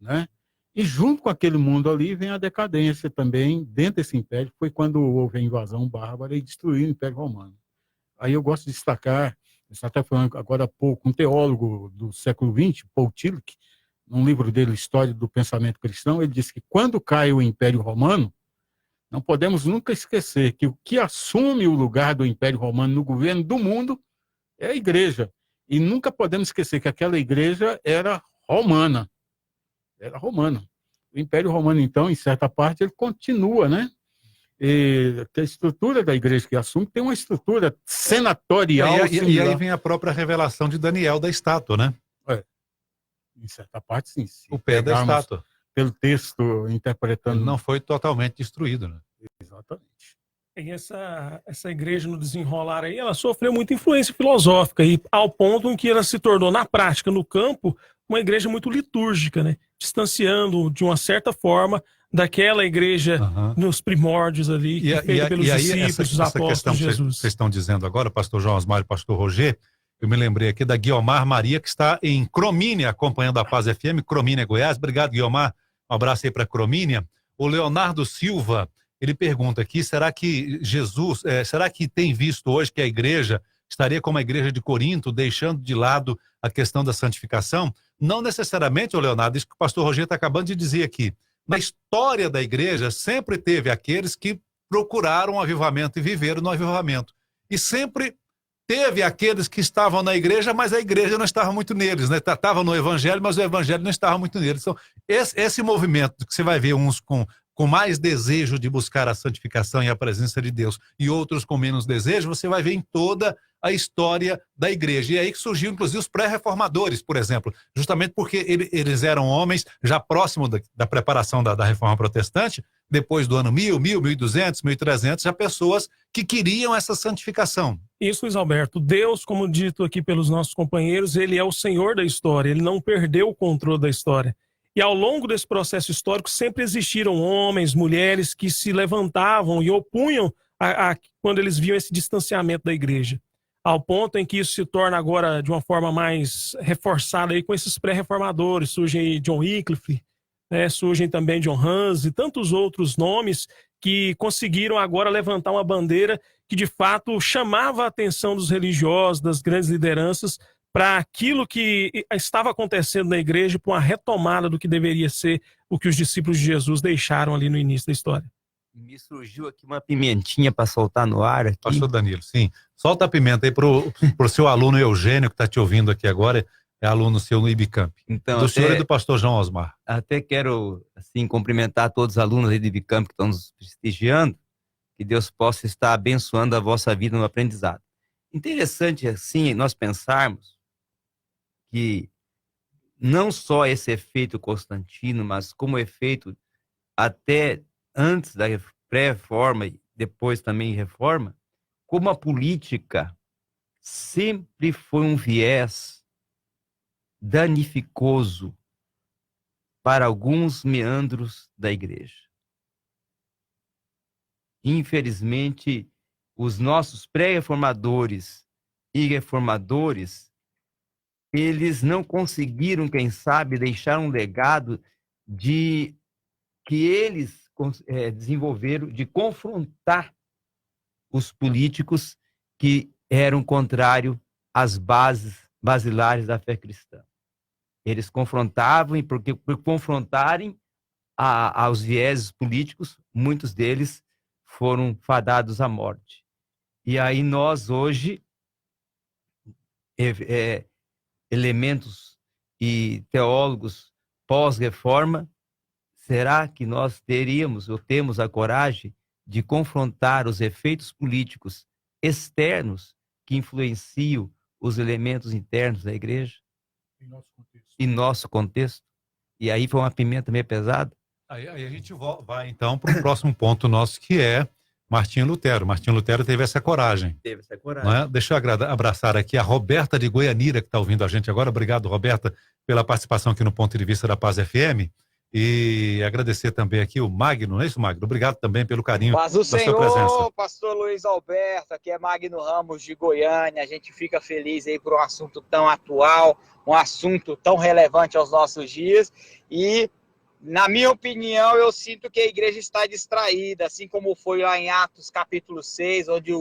né? E junto com aquele mundo ali vem a decadência também dentro desse império, foi quando houve a invasão bárbara e destruiu o Império Romano. Aí eu gosto de destacar, você está falando agora há pouco, um teólogo do século XX, Paul Tillich, num livro dele, História do Pensamento Cristão, ele disse que quando cai o Império Romano, não podemos nunca esquecer que o que assume o lugar do Império Romano no governo do mundo é a igreja. E nunca podemos esquecer que aquela igreja era romana. Era romana. O Império Romano, então, em certa parte, ele continua, né? E a estrutura da igreja que assume tem uma estrutura senatorial. E aí vem a própria revelação de Daniel da estátua, né? Em certa parte, sim. O pé da estátua. Pelo texto interpretando. Ele não foi totalmente destruído, né? Exatamente. E essa igreja no desenrolar aí, ela sofreu muita influência filosófica, e ao ponto em que ela se tornou, na prática, no campo, uma igreja muito litúrgica, né? Distanciando, de uma certa forma, daquela igreja nos primórdios ali, que feita pelos discípulos, os apóstolos de Jesus. Vocês estão dizendo agora, pastor João Osmar e pastor Roger, eu me lembrei aqui da Guiomar Maria, que está em Cromínia, acompanhando a Paz FM, Cromínia, Goiás. Obrigado, Guiomar. Um abraço aí para Cromínia. O Leonardo Silva, ele pergunta aqui, será que Jesus, será que tem visto hoje que a igreja estaria como a igreja de Corinto, deixando de lado a questão da santificação? Não necessariamente, Leonardo, isso que o pastor Roger está acabando de dizer aqui. Na história da igreja, sempre teve aqueles que procuraram o avivamento e viveram no avivamento. E sempre teve aqueles que estavam na igreja, mas a igreja não estava muito neles, né? Estavam no evangelho, mas o evangelho não estava muito neles. Então, esse movimento que você vai ver uns com mais desejo de buscar a santificação e a presença de Deus, e outros com menos desejo, você vai ver em toda a história da igreja. E é aí que surgiu, inclusive, os pré-reformadores, por exemplo, justamente porque eles eram homens já próximos da preparação da reforma protestante, depois do ano 1000, 1200, 1300, já pessoas que queriam essa santificação. Isso, Luiz Alberto. Deus, como dito aqui pelos nossos companheiros, ele é o Senhor da história, ele não perdeu o controle da história. E ao longo desse processo histórico sempre existiram homens, mulheres que se levantavam e opunham quando eles viam esse distanciamento da igreja. Ao ponto em que isso se torna agora de uma forma mais reforçada aí com esses pré-reformadores. Surgem aí John Wycliffe, né? Surgem também John Hus e tantos outros nomes que conseguiram agora levantar uma bandeira que de fato chamava a atenção dos religiosos, das grandes lideranças, para aquilo que estava acontecendo na igreja, para uma retomada do que deveria ser o que os discípulos de Jesus deixaram ali no início da história. Me surgiu aqui uma pimentinha para soltar no ar. Aqui. Pastor Danilo, sim. Solta a pimenta aí pro seu aluno Eugênio, que está te ouvindo aqui agora, é aluno seu no IBCamp. Então, do senhor e do pastor João Osmar. Até quero, assim, cumprimentar todos os alunos aí do IBCamp que estão nos prestigiando, que Deus possa estar abençoando a vossa vida no aprendizado. Interessante, assim, nós pensarmos que não só esse efeito Constantino, mas como efeito até antes da pré-reforma e depois também reforma, como a política sempre foi um viés danificoso para alguns meandros da igreja. Infelizmente, os nossos pré-reformadores e reformadores, eles não conseguiram, quem sabe, deixar um legado de que eles desenvolveram de confrontar os políticos que eram contrários às bases basilares da fé cristã. Eles confrontavam, e por confrontarem aos vieses políticos, muitos deles foram fadados à morte. E aí nós hoje, elementos e teólogos pós-reforma, será que nós teríamos ou temos a coragem de confrontar os efeitos políticos externos que influenciam os elementos internos da igreja? Em nosso contexto. E aí foi uma pimenta meio pesada. Aí a gente vai então para o próximo ponto nosso, que é Martinho Lutero. Martinho Lutero teve essa coragem. Teve essa coragem. Não é? Deixa eu abraçar aqui a Roberta de Goianira, que está ouvindo a gente agora. Obrigado, Roberta, pela participação aqui no Ponto de Vista da Paz FM. E agradecer também aqui o Magno, não é isso, Magno? Obrigado também pelo carinho Paz do da sua Senhor, presença. pastor Luiz Alberto, aqui é Magno Ramos de Goiânia. A gente fica feliz aí por um assunto tão atual, um assunto tão relevante aos nossos dias. E, na minha opinião, eu sinto que a igreja está distraída, assim como foi lá em Atos capítulo 6, onde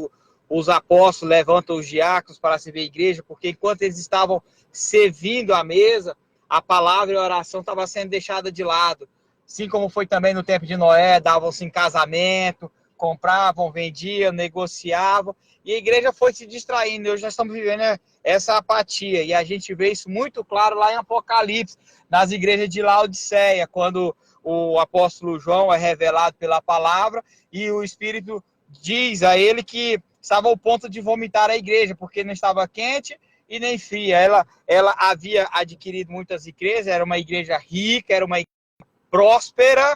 os apóstolos levantam os diáconos para servir a igreja, porque enquanto eles estavam servindo a mesa, a palavra e a oração estavam sendo deixada de lado. Assim como foi também no tempo de Noé, davam-se em casamento, compravam, vendiam, negociavam, e a igreja foi se distraindo. Hoje nós estamos vivendo essa apatia, e a gente vê isso muito claro lá em Apocalipse, nas igrejas de Laodiceia, quando o apóstolo João é revelado pela palavra, e o Espírito diz a ele que estava ao ponto de vomitar a igreja, porque não estava quente e nem fria. Ela havia adquirido muitas igrejas, era uma igreja rica, era uma igreja próspera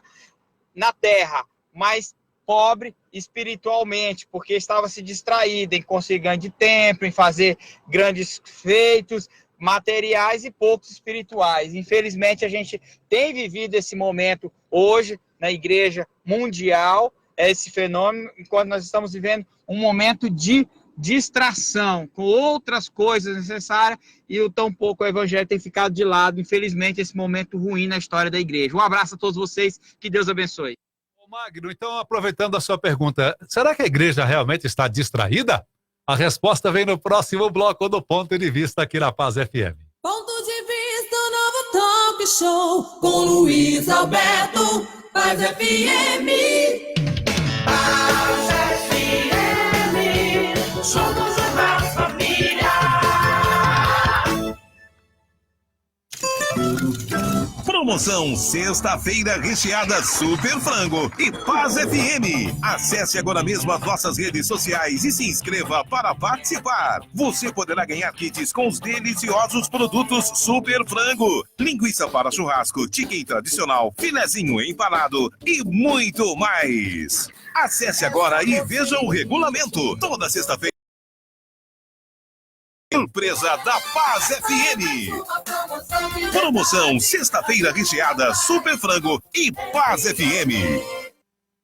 na terra, mas pobre espiritualmente, porque estava se distraída em conseguir grande templo, em fazer grandes feitos materiais e poucos espirituais. Infelizmente, a gente tem vivido esse momento hoje na igreja mundial, esse fenômeno, enquanto nós estamos vivendo um momento de distração com outras coisas necessárias, e o tão pouco o evangelho tem ficado de lado, infelizmente, esse momento ruim na história da igreja. Um abraço a todos vocês, que Deus abençoe. Ô Magno, então, aproveitando a sua pergunta, será que a igreja realmente está distraída? A resposta vem no próximo bloco do Ponto de Vista aqui na Paz FM. Ponto de Vista, o novo talk show com Luiz Alberto, Paz FM. Paz FM, somos uma família. Promoção Sexta-feira Recheada Super Frango e Paz FM. Acesse agora mesmo as nossas redes sociais e se inscreva para participar. Você poderá ganhar kits com os deliciosos produtos Super Frango, linguiça para churrasco, chicken tradicional, filezinho empanado e muito mais. Acesse agora e veja o regulamento. Toda sexta-feira, surpresa da Paz FM. Promoção Sexta-feira Recheada Super Frango e Paz FM.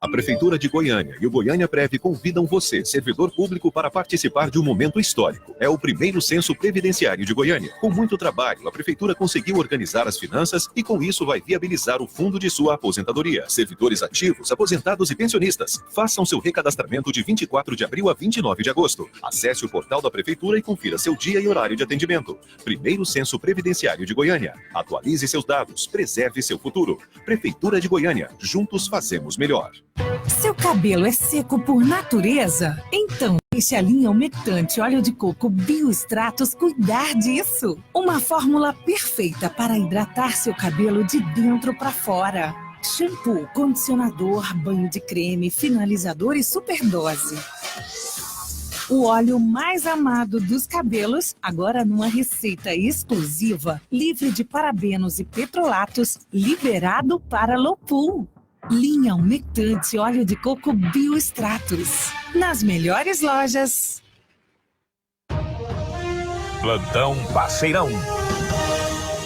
A Prefeitura de Goiânia e o Goiânia Prev convidam você, servidor público, para participar de um momento histórico. É o primeiro censo previdenciário de Goiânia. Com muito trabalho, a Prefeitura conseguiu organizar as finanças e com isso vai viabilizar o fundo de sua aposentadoria. Servidores ativos, aposentados e pensionistas, façam seu recadastramento de 24 de abril a 29 de agosto. Acesse o portal da Prefeitura e confira seu dia e horário de atendimento. Primeiro censo previdenciário de Goiânia. Atualize seus dados, preserve seu futuro. Prefeitura de Goiânia, juntos fazemos melhor. Seu cabelo é seco por natureza? Então deixe a linha umectante óleo de coco Biostratos cuidar disso. Uma fórmula perfeita para hidratar seu cabelo de dentro para fora. Shampoo, condicionador, banho de creme, finalizador e superdose. O óleo mais amado dos cabelos, agora numa receita exclusiva, livre de parabenos e petrolatos, liberado para Lopul. Linha umectante óleo de coco Biostratos. Nas melhores lojas. Plantão Parceirão.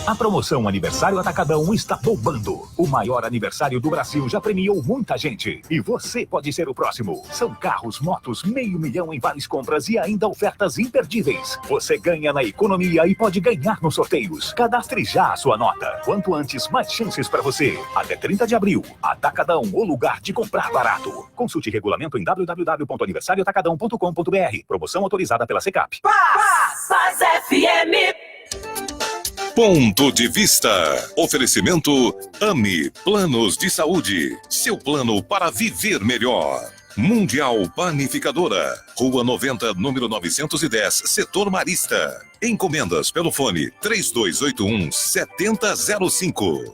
A promoção Aniversário Atacadão está bombando. O maior aniversário do Brasil já premiou muita gente. E você pode ser o próximo. São carros, motos, 500 mil em vales compras e ainda ofertas imperdíveis. Você ganha na economia e pode ganhar nos sorteios. Cadastre já a sua nota. Quanto antes, mais chances para você. Até 30 de abril. Atacadão, o lugar de comprar barato. Consulte regulamento em www.aniversarioatacadão.com.br. Promoção autorizada pela Secap. Paz FM. Ponto de Vista. Oferecimento AMI Planos de Saúde. Seu plano para viver melhor. Mundial Panificadora. Rua 90, número 910, Setor Marista. Encomendas pelo fone 3281-7005.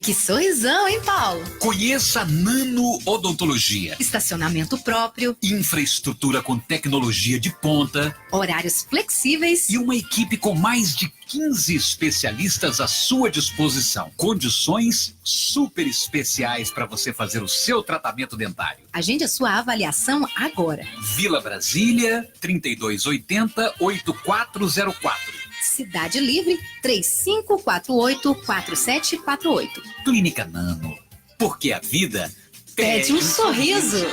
Que sorrisão, hein, Paulo? Conheça Nano Odontologia. Estacionamento próprio. Infraestrutura com tecnologia de ponta. Horários flexíveis. E uma equipe com mais de 15 especialistas à sua disposição. Condições super especiais para você fazer o seu tratamento dentário. Agende a sua avaliação agora. Vila Brasília, 3280-8404. Cidade Livre, 3548-4748. Clínica Nano, porque a vida Pede um sorriso.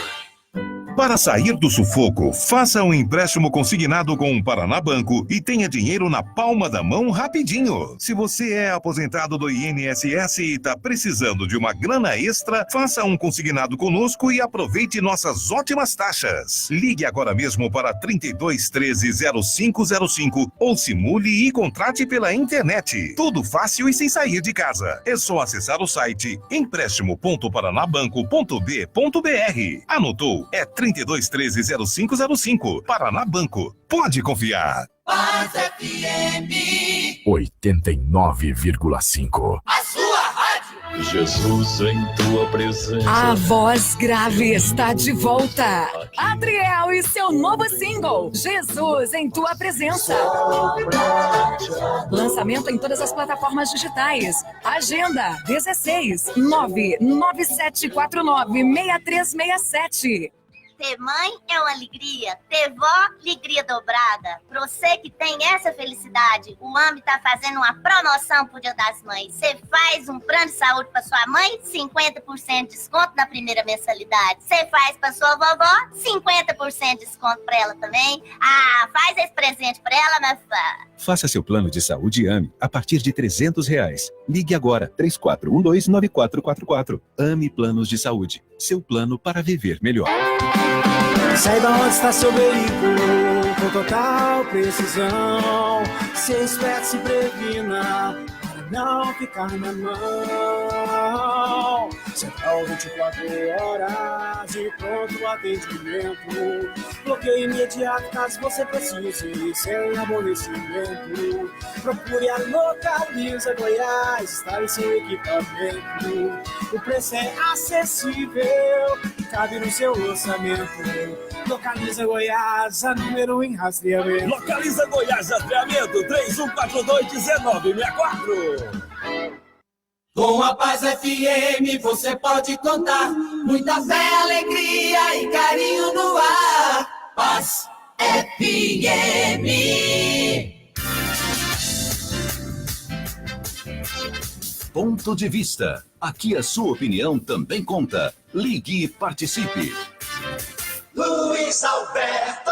Para sair do sufoco, faça um empréstimo consignado com o Paraná Banco e tenha dinheiro na palma da mão rapidinho. Se você é aposentado do INSS e está precisando de uma grana extra, faça um consignado conosco e aproveite nossas ótimas taxas. Ligue agora mesmo para 3213-0505 ou simule e contrate pela internet. Tudo fácil e sem sair de casa. É só acessar o site empréstimo.paranabanco.b.br. Anotou? É 3213-0505. Paraná Banco. Pode confiar. Paz FM 89,5. A sua rádio. Jesus em tua presença. A Voz Grave está de volta. Adriel e seu novo single, Jesus em tua presença. Lançamento em todas as plataformas digitais. Agenda 16 997496367. Ter mãe é uma alegria, ter vó, alegria dobrada. Pra você que tem essa felicidade, o AMB tá fazendo uma promoção pro Dia das Mães. Você faz um plano de saúde pra sua mãe, 50% de desconto na primeira mensalidade. Você faz pra sua vovó, 50% de desconto pra ela também. Ah, faz esse presente pra ela, minha fã. Faça seu plano de saúde AME a partir de R$300. Ligue agora, 3412-9444. AME Planos de Saúde. Seu plano para viver melhor. Saiba onde está seu veículo, com total precisão. Se esperto, se previna, para não ficar na mão. Central 24 horas e pronto atendimento. Bloqueio imediato caso você precise, sem aborrecimento. Procure a Localiza Goiás, está em seu equipamento. O preço é acessível, cabe no seu orçamento. Localiza Goiás, a número em rastreamento. Localiza Goiás, rastreamento 3142-1964. Com a Paz FM você pode contar. Muita fé, alegria e carinho no ar. Paz FM. Ponto de vista. Aqui a sua opinião também conta. Ligue e participe. Luiz Alberto.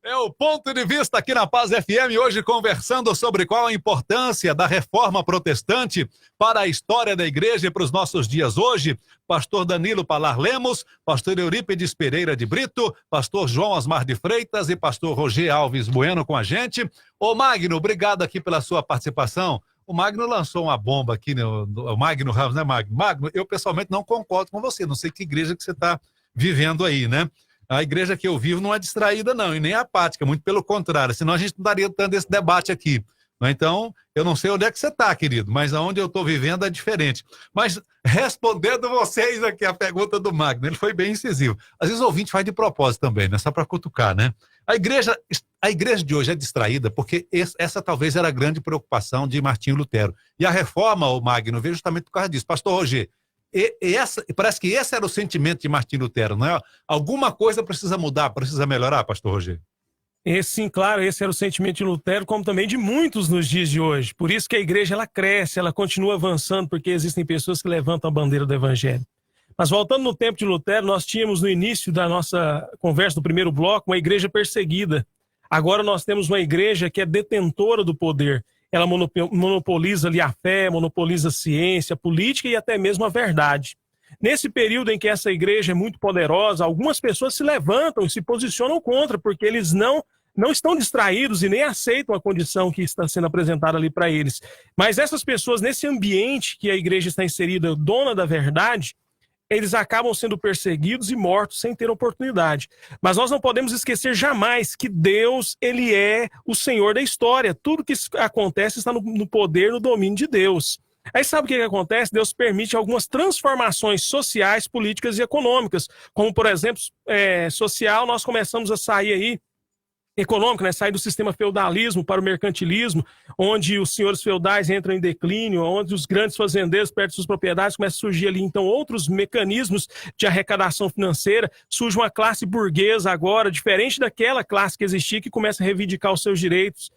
É o Ponto de Vista aqui na Paz FM, hoje conversando sobre qual a importância da reforma protestante para a história da igreja e para os nossos dias hoje. Pastor Danilo Palar Lemos, pastor Eurípides Pereira de Brito, pastor João Osmar de Freitas e pastor Roger Alves Bueno com a gente. Ô Magno, obrigado aqui pela sua participação. O Magno lançou uma bomba aqui, o Magno Ramos, né, Magno? Magno, eu pessoalmente não concordo com você, não sei que igreja que você está vivendo aí, né? A igreja que eu vivo não é distraída, não, e nem apática, muito pelo contrário, senão a gente não estaria tendo esse debate aqui. Né? Então, eu não sei onde é que você está, querido, mas aonde eu estou vivendo é diferente. Mas, respondendo vocês aqui a pergunta do Magno, ele foi bem incisivo. Às vezes o ouvinte faz de propósito também, né? Só para cutucar, né? A igreja de hoje é distraída porque essa talvez era a grande preocupação de Martinho Lutero. E a reforma, o Magno, veio justamente por causa disso. Pastor Roger, parece que esse era o sentimento de Martinho Lutero, não é? Alguma coisa precisa mudar, precisa melhorar, pastor Roger? Sim, claro, esse era o sentimento de Lutero, como também de muitos nos dias de hoje. Por isso que a igreja ela cresce, ela continua avançando, porque existem pessoas que levantam a bandeira do evangelho. Mas voltando no tempo de Lutero, nós tínhamos no início da nossa conversa, do primeiro bloco, uma igreja perseguida. Agora nós temos uma igreja que é detentora do poder. Ela monopoliza ali a fé, monopoliza a ciência, a política e até mesmo a verdade. Nesse período em que essa igreja é muito poderosa, algumas pessoas se levantam e se posicionam contra, porque eles não estão distraídos e nem aceitam a condição que está sendo apresentada ali para eles. Mas essas pessoas, nesse ambiente que a igreja está inserida, dona da verdade, eles acabam sendo perseguidos e mortos sem ter oportunidade. Mas nós não podemos esquecer jamais que Deus, ele é o Senhor da história. Tudo que acontece está no poder, no domínio de Deus. Aí sabe o que acontece? Deus permite algumas transformações sociais, políticas e econômicas. Como, por exemplo, social, nós começamos a sair aí econômica, né? Sair do sistema feudalismo para o mercantilismo, onde os senhores feudais entram em declínio, onde os grandes fazendeiros perdem suas propriedades, começam a surgir ali, então, outros mecanismos de arrecadação financeira, surge uma classe burguesa agora, diferente daquela classe que existia, que começa a reivindicar os seus direitos.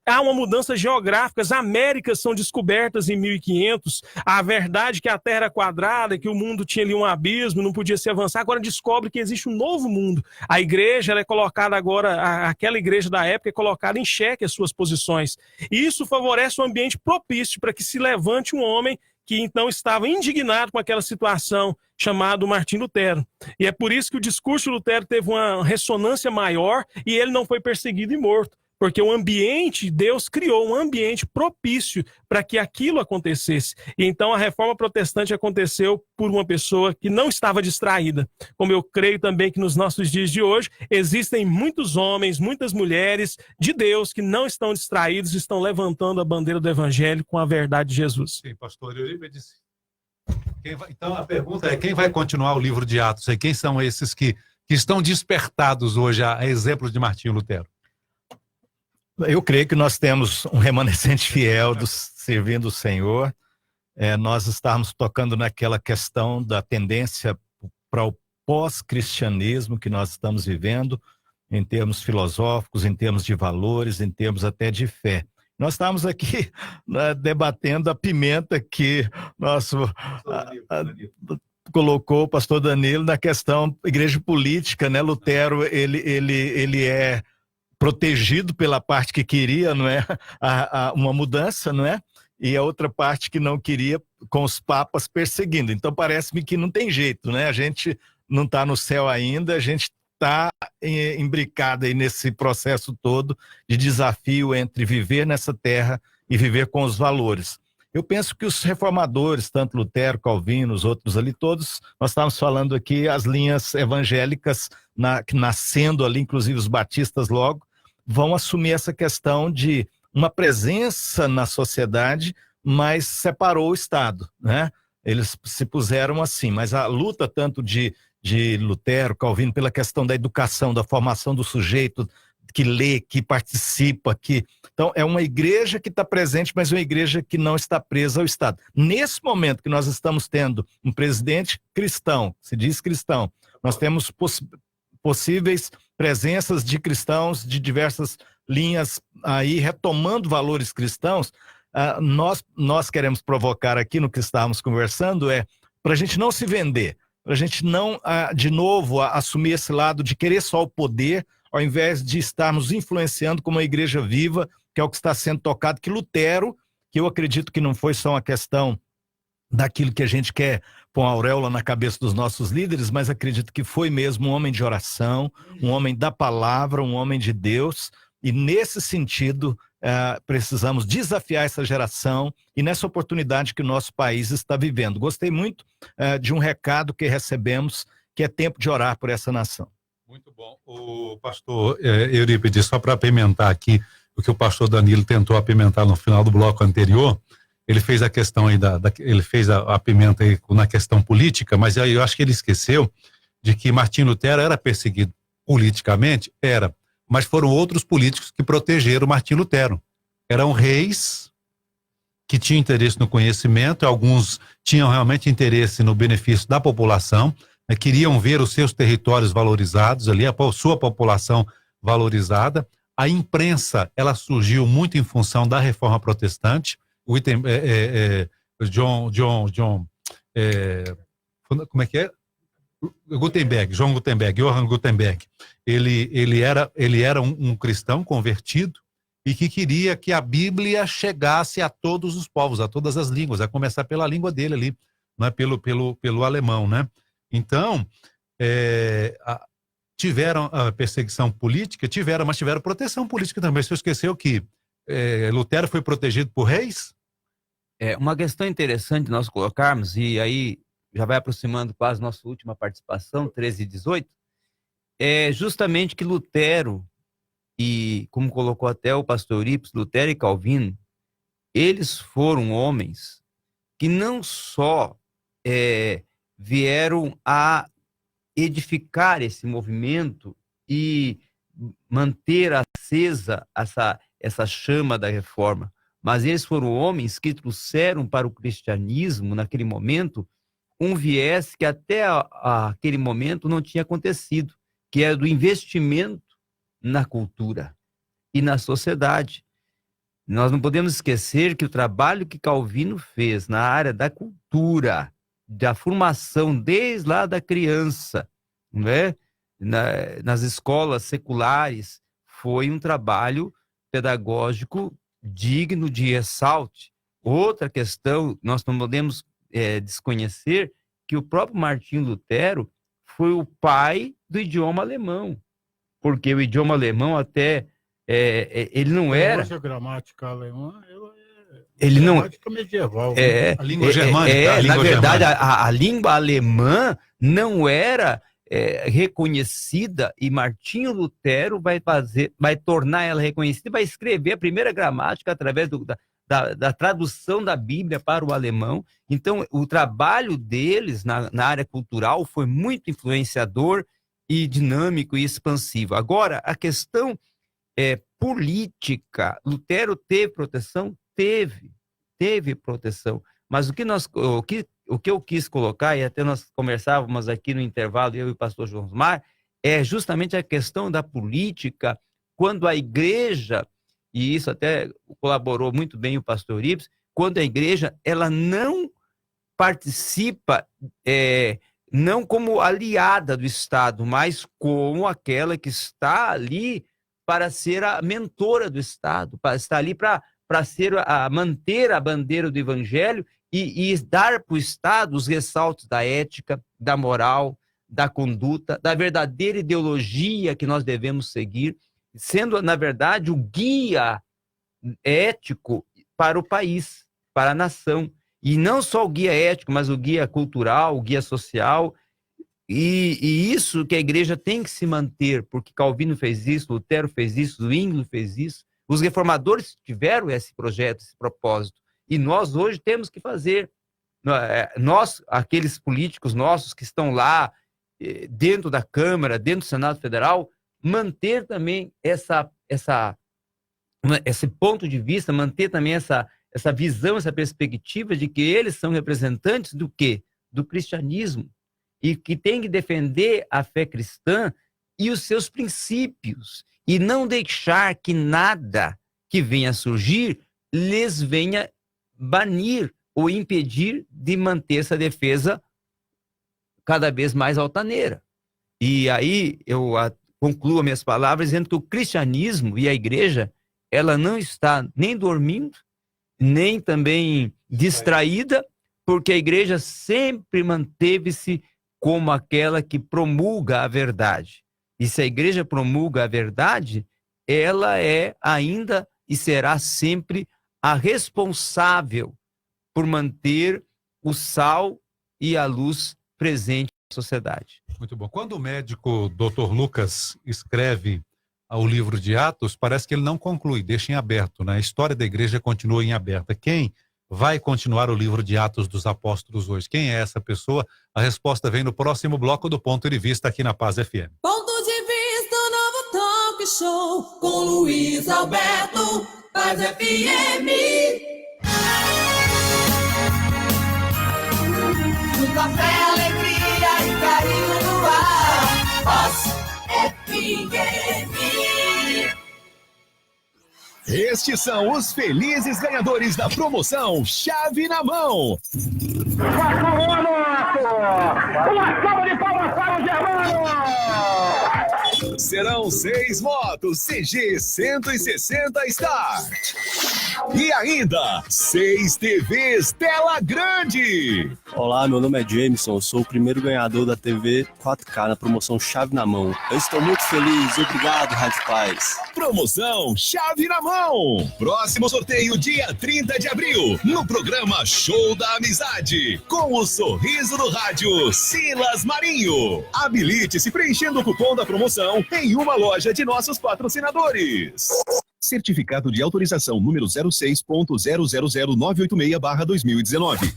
Há uma mudança geográfica, as Américas são descobertas em 1500, a verdade que a Terra era quadrada, que o mundo tinha ali um abismo, não podia se avançar, agora descobre que existe um novo mundo. A igreja ela é colocada agora, aquela igreja da época é colocada em xeque as suas posições. E isso favorece um ambiente propício para que se levante um homem que então estava indignado com aquela situação, chamado Martim Lutero. E é por isso que o discurso de Lutero teve uma ressonância maior e ele não foi perseguido e morto. Porque o ambiente, Deus criou um ambiente propício para que aquilo acontecesse. E então a reforma protestante aconteceu por uma pessoa que não estava distraída. Como eu creio também que nos nossos dias de hoje, existem muitos homens, muitas mulheres de Deus que não estão distraídos, estão levantando a bandeira do evangelho com a verdade de Jesus. Sim, pastor Euripe disse. Então a pergunta é, quem vai continuar o livro de Atos? E quem são esses que estão despertados hoje a exemplo de Martinho Lutero? Eu creio que nós temos um remanescente fiel servindo o Senhor. Nós estamos tocando naquela questão da tendência para o pós-cristianismo que nós estamos vivendo, em termos filosóficos, em termos de valores, em termos até de fé. Nós estamos aqui debatendo a pimenta que nosso colocou o pastor Danilo na questão igreja política, né? Lutero, ele é protegido pela parte que queria, não é, uma mudança, não é, e a outra parte que não queria, com os papas perseguindo. Então parece-me que não tem jeito, né? A gente não está no céu ainda, a gente está imbricado aí nesse processo todo de desafio entre viver nessa terra e viver com os valores. Eu penso que os reformadores, tanto Lutero, Calvino, os outros ali todos, nós estávamos falando aqui as linhas evangélicas nascendo ali, inclusive os batistas logo, vão assumir essa questão de uma presença na sociedade, mas separou o Estado, né? Eles se puseram assim, mas a luta tanto de Lutero, Calvino, pela questão da educação, da formação do sujeito, que lê, que participa, então é uma igreja que está presente, mas uma igreja que não está presa ao Estado. Nesse momento que nós estamos tendo um presidente cristão, se diz cristão, nós temos possíveis presenças de cristãos de diversas linhas aí retomando valores cristãos. Nós queremos provocar aqui no que estávamos conversando para a gente não se vender, para a gente não de novo assumir esse lado de querer só o poder, ao invés de estarmos influenciando como uma igreja viva, que é o que está sendo tocado, que Lutero, que eu acredito que não foi só uma questão daquilo que a gente quer pôr a auréola na cabeça dos nossos líderes, mas acredito que foi mesmo um homem de oração, um homem da palavra, um homem de Deus, e nesse sentido precisamos desafiar essa geração e nessa oportunidade que o nosso país está vivendo. Gostei muito de um recado que recebemos, que é tempo de orar por essa nação. Muito bom. O pastor Eurípides, só para apimentar aqui o que o pastor Danilo tentou apimentar no final do bloco anterior, ele fez a questão aí ele fez a pimenta aí na questão política, mas aí eu acho que ele esqueceu de que Martim Lutero era perseguido politicamente, mas foram outros políticos que protegeram Martim Lutero. Eram reis que tinham interesse no conhecimento, alguns tinham realmente interesse no benefício da população, queriam ver os seus territórios valorizados ali, a sua população valorizada. A imprensa, ela surgiu muito em função da reforma protestante. João Gutenberg, ele era um cristão convertido e que queria que a Bíblia chegasse a todos os povos, a todas as línguas, a começar pela língua dele ali, não é pelo alemão, né? Então, tiveram a perseguição política, mas tiveram proteção política também. Você esqueceu que Lutero foi protegido por reis? Uma questão interessante nós colocarmos, e aí já vai aproximando quase nossa última participação, 13 e 18, é justamente que Lutero, e como colocou até o pastor Eurípides, Lutero e Calvino, eles foram homens que não só vieram a edificar esse movimento e manter acesa essa chama da reforma, mas eles foram homens que trouxeram para o cristianismo, naquele momento, um viés que até aquele momento não tinha acontecido, que é do investimento na cultura e na sociedade. Nós não podemos esquecer que o trabalho que Calvino fez na área da cultura, da formação desde lá da criança, né? Nas escolas seculares, foi um trabalho pedagógico digno de ressalte. Outra questão, nós não podemos desconhecer que o próprio Martinho Lutero foi o pai do idioma alemão, porque o idioma alemão até ele não era... Hoje a gramática alemã ele não gramática medieval. a língua germânica. Na verdade, a língua alemã não era reconhecida, e Martinho Lutero vai tornar ela reconhecida, vai escrever a primeira gramática através da tradução da Bíblia para o alemão. Então, o trabalho deles na área cultural foi muito influenciador e dinâmico e expansivo. Agora, a questão política, Lutero teve proteção? Teve proteção, mas o que eu quis colocar, e até nós conversávamos aqui no intervalo, eu e o pastor João Osmar, é justamente a questão da política, quando a igreja, e isso até colaborou muito bem o pastor Ips, quando a igreja ela não participa, não como aliada do Estado, mas como aquela que está ali para ser a mentora do Estado, para estar ali para manter a bandeira do Evangelho e dar para o Estado os ressaltos da ética, da moral, da conduta, da verdadeira ideologia que nós devemos seguir, sendo, na verdade, o guia ético para o país, para a nação. E não só o guia ético, mas o guia cultural, o guia social. E isso que a igreja tem que se manter, porque Calvino fez isso, Lutero fez isso, Zwingli fez isso. Os reformadores tiveram esse projeto, esse propósito. E nós hoje temos que fazer. Nós, aqueles políticos nossos que estão lá, dentro da Câmara, dentro do Senado Federal, manter também esse ponto de vista, manter também essa visão, essa perspectiva de que eles são representantes do quê? Do cristianismo. E que tem que defender a fé cristã e os seus princípios. E não deixar que nada que venha a surgir lhes venha banir ou impedir de manter essa defesa cada vez mais altaneira. E aí eu concluo minhas palavras dizendo que o cristianismo e a igreja, ela não está nem dormindo, nem também distraída, porque a igreja sempre manteve-se como aquela que promulga a verdade. E se a igreja promulga a verdade, ela é ainda e será sempre a responsável por manter o sal e a luz presente na sociedade. Muito bom. Quando o médico Dr. Lucas escreve o livro de Atos, parece que ele não conclui, deixa em aberto, né? A história da igreja continua em aberto. Quem vai continuar o livro de Atos dos Apóstolos hoje? Quem é essa pessoa? A resposta vem no próximo bloco do Ponto de Vista aqui na Paz FM. Ponto de Vista, o novo talk show com Luiz Alberto, Paz FM. Muita fé, alegria e carinho no ar. Paz FM. Estes são os felizes ganhadores da promoção Chave na Mão. Uma salva de palmas para o Germano! Serão 6 motos CG 160 Start. E ainda 6 TVs tela grande. Olá, meu nome é Jameson, eu sou o primeiro ganhador da TV 4K na promoção Chave na Mão. Eu estou muito feliz, obrigado, Rádio Paz. Promoção Chave na Mão. Próximo sorteio dia 30 de abril, no programa Show da Amizade, com o sorriso do rádio Silas Marinho. Habilite-se preenchendo o cupom da promoção em uma loja de nossos patrocinadores. Certificado de autorização número 06.000986/2019.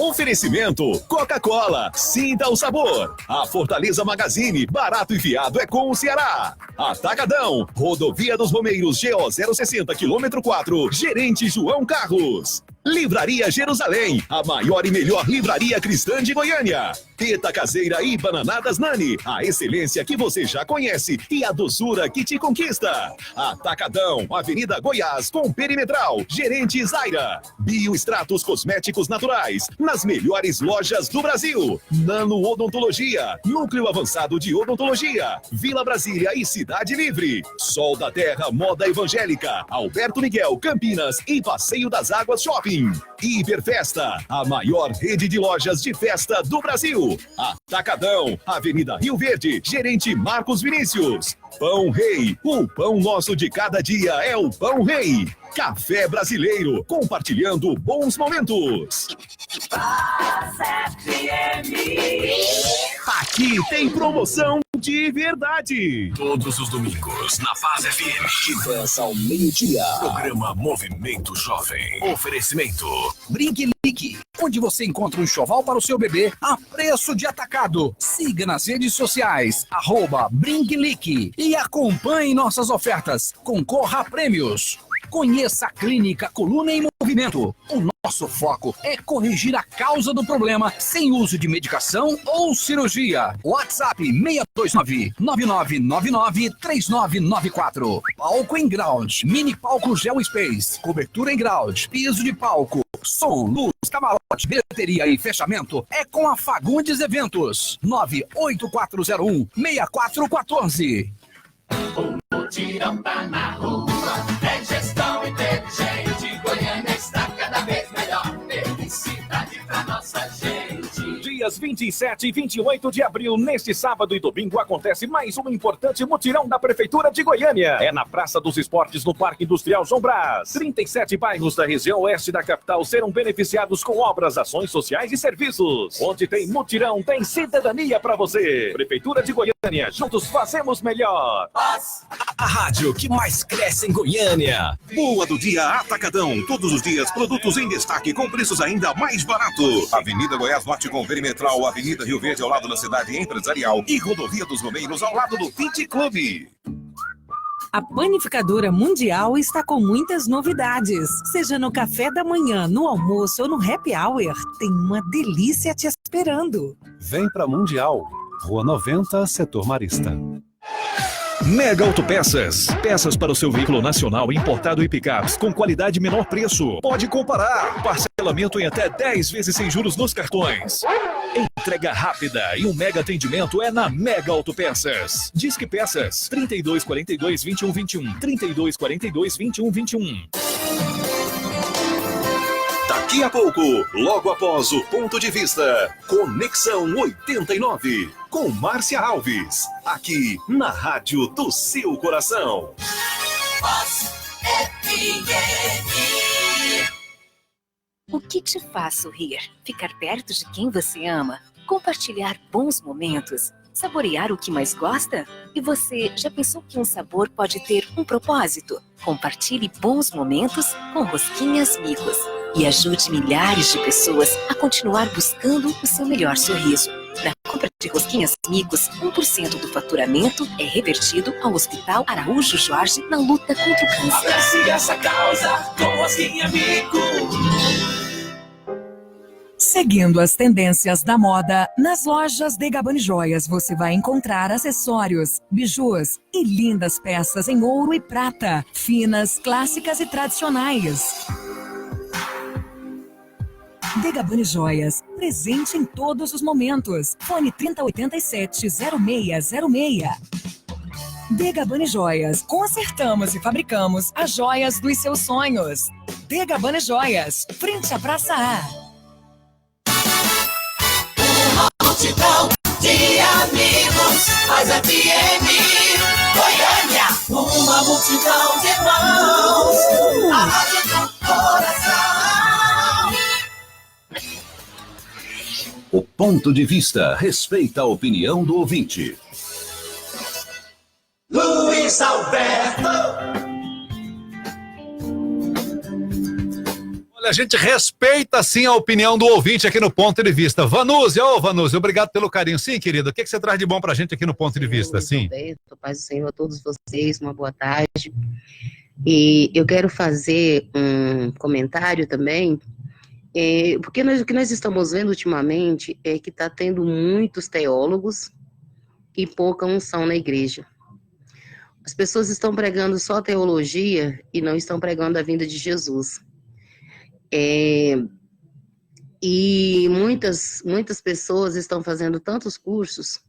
Oferecimento Coca-Cola, sinta o sabor. A Fortaleza Magazine, barato e fiado é com o Ceará. Atacadão, Rodovia dos Romeiros, GO 060, quilômetro 4, Gerente João Carlos. Livraria Jerusalém, a maior e melhor livraria cristã de Goiânia. Teta caseira e bananadas Nani, a excelência que você já conhece e a doçura que te conquista. Atacadão, Avenida Goiás, com Perimetral, Gerente Zaira. Bioextratos cosméticos naturais, nas melhores lojas do Brasil. Nano Odontologia, núcleo avançado de odontologia. Vila Brasília e Cidade Livre. Sol da Terra Moda Evangélica, Alberto Miguel, Campinas e Passeio das Águas Shopping. Hiperfesta, a maior rede de lojas de festa do Brasil. Atacadão, Avenida Rio Verde, Gerente Marcos Vinícius. Pão Rei, o pão nosso de cada dia é o Pão Rei. Café Brasileiro, compartilhando bons momentos. Aqui tem promoção de verdade. Todos os domingos, na Paz FM. De 10 ao meio-dia. Programa Movimento Jovem. Oferecimento Brinque Lique, onde você encontra um enxoval para o seu bebê a preço de atacado. Siga nas redes sociais, @Brinque Lique, e acompanhe nossas ofertas. Concorra a prêmios. Conheça a Clínica Coluna em Movimento. O nosso foco é corrigir a causa do problema sem uso de medicação ou cirurgia. WhatsApp 629-9999-3994. Palco em Ground, mini palco Gel Space, cobertura em Ground, piso de palco, som, luz, camarote, bilheteria e fechamento é com a Fagundes Eventos. 98401-6414. O mutirão tá na rua, é gestão inteligente. Goiânia está cada vez melhor. Felicidade pra nossa gente. Dias 27 e 28 de abril, neste sábado e domingo, acontece mais um importante mutirão da Prefeitura de Goiânia. É na Praça dos Esportes, no Parque Industrial João Brás. 37 bairros da região oeste da capital serão beneficiados com obras, ações sociais e serviços. Onde tem mutirão, tem cidadania pra você. Prefeitura de Goiânia, juntos fazemos melhor. a rádio que mais cresce em Goiânia. Boa do dia Atacadão. Todos os dias, produtos em destaque com preços ainda mais baratos. Avenida Goiás Norte com Perimetral, Avenida Rio Verde ao lado da Cidade Empresarial e Rodovia dos Romeiros ao lado do Fit Club. A Panificadora Mundial está com muitas novidades. Seja no café da manhã, no almoço ou no happy hour, tem uma delícia te esperando. Vem pra Mundial, Rua 90, Setor Marista. Mega Autopeças. Peças para o seu veículo nacional importado e picapes com qualidade e menor preço. Pode comparar. Parcelamento em até 10 vezes sem juros nos cartões. Entrega rápida e um mega atendimento é na Mega Autopeças. Disque Peças 3242-2121. 3242-2121. Daqui a pouco, logo após o Ponto de Vista, Conexão 89, com Márcia Alves, aqui na Rádio do Seu Coração. O que te faz sorrir? Ficar perto de quem você ama? Compartilhar bons momentos? Saborear o que mais gosta? E você já pensou que um sabor pode ter um propósito? Compartilhe bons momentos com Rosquinhas Micos e ajude milhares de pessoas a continuar buscando o seu melhor sorriso. Na compra de Rosquinhas Micos, 1% do faturamento é revertido ao Hospital Araújo Jorge na luta contra o câncer. Abrace essa causa com Rosquinha Micos. Seguindo as tendências da moda, nas lojas de Gabani Joias você vai encontrar acessórios, bijus e lindas peças em ouro e prata, finas, clássicas e tradicionais. De Gabani Joias, presente em todos os momentos. Fone 3087-0606. De Gabani Joias, consertamos e fabricamos as joias dos seus sonhos. De Gabani Joias, frente à Praça A. Multidão de amigos, faz FM Goiânia, uma multidão de irmãos, a rádio do coração. O Ponto de Vista respeita a opinião do ouvinte. Luiz Alberto. Olha A gente respeita, sim, a opinião do ouvinte aqui no Ponto de Vista. Vanúzia, Vanúzia, obrigado pelo carinho. Sim, querida, o que você traz de bom pra gente aqui no Ponto de Vista? Sim. Paz do Senhor a todos vocês, uma boa tarde. E eu quero fazer um comentário também, porque o que nós estamos vendo ultimamente é que está tendo muitos teólogos e pouca unção na igreja. As pessoas estão pregando só teologia e não estão pregando a vinda de Jesus. E muitas pessoas estão fazendo tantos cursos,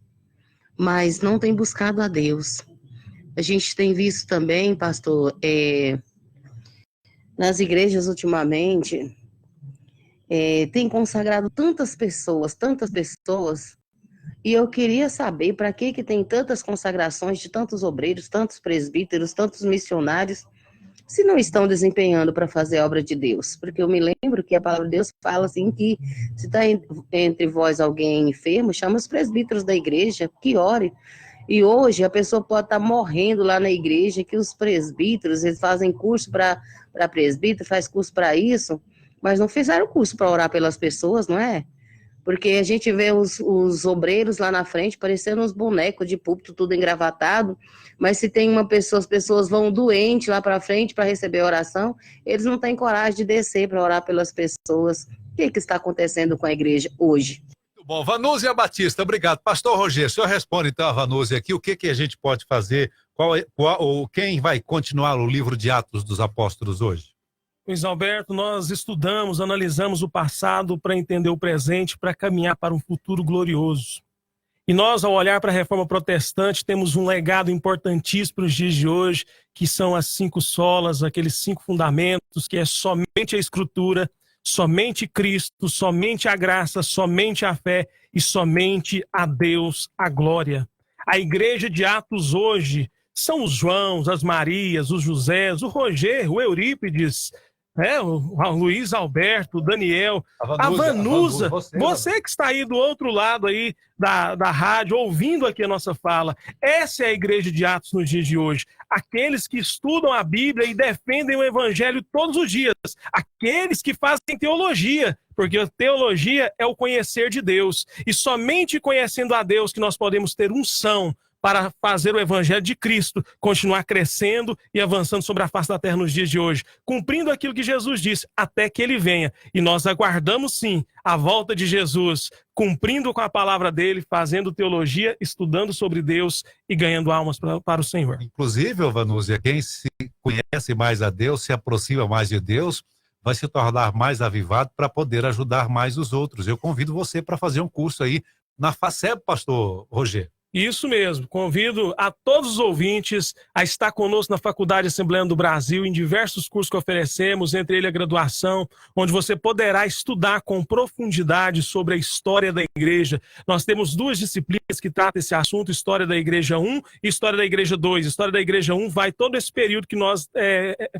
mas não têm buscado a Deus. A gente tem visto também, pastor, nas igrejas ultimamente, tem consagrado tantas pessoas, e eu queria saber para que tem tantas consagrações de tantos obreiros, tantos presbíteros, tantos missionários, se não estão desempenhando para fazer a obra de Deus. Porque eu me lembro que a palavra de Deus fala assim que se está entre vós alguém enfermo, chama os presbíteros da igreja, que ore. E hoje a pessoa pode estar morrendo lá na igreja, que os presbíteros, eles fazem curso para presbítero, faz curso para isso, mas não fizeram curso para orar pelas pessoas, não é? Porque a gente vê os obreiros lá na frente parecendo uns bonecos de púlpito, tudo engravatado, mas se tem uma pessoa, as pessoas vão doentes lá para frente para receber oração, eles não têm coragem de descer para orar pelas pessoas. O que está acontecendo com a igreja hoje? Muito bom. Vanúzia Batista, obrigado. Pastor Roger, o senhor responde então a Vanúzia aqui, o que a gente pode fazer, quem vai continuar o livro de Atos dos Apóstolos hoje? Luiz Alberto, nós estudamos, analisamos o passado para entender o presente, para caminhar para um futuro glorioso. E nós, ao olhar para a Reforma Protestante, temos um legado importantíssimo para os dias de hoje, que são as 5 solas, aqueles 5 fundamentos, que é somente a Escritura, somente Cristo, somente a graça, somente a fé e somente a Deus a glória. A igreja de Atos hoje são os Joãos, as Marias, os Josés, o Roger, o Eurípides, o Luiz Alberto, o Daniel, a Vanusa, você que está aí do outro lado aí da rádio, ouvindo aqui a nossa fala. Essa é a igreja de Atos nos dias de hoje. Aqueles que estudam a Bíblia e defendem o Evangelho todos os dias. Aqueles que fazem teologia, porque a teologia é o conhecer de Deus. E somente conhecendo a Deus que nós podemos ter unção para fazer o Evangelho de Cristo continuar crescendo e avançando sobre a face da terra nos dias de hoje, cumprindo aquilo que Jesus disse, até que ele venha. E nós aguardamos sim a volta de Jesus, cumprindo com a palavra dele, fazendo teologia, estudando sobre Deus e ganhando almas para o Senhor. Inclusive, Vanúzia, quem se conhece mais a Deus, se aproxima mais de Deus, vai se tornar mais avivado para poder ajudar mais os outros. Eu convido você para fazer um curso aí na FACEB, pastor Roger. Isso mesmo, convido a todos os ouvintes a estar conosco na Faculdade Assembleana do Brasil, em diversos cursos que oferecemos, entre eles a graduação, onde você poderá estudar com profundidade sobre a história da igreja. Nós temos 2 disciplinas que tratam esse assunto, História da Igreja 1 e História da Igreja 2. História da Igreja 1 vai todo esse período que nós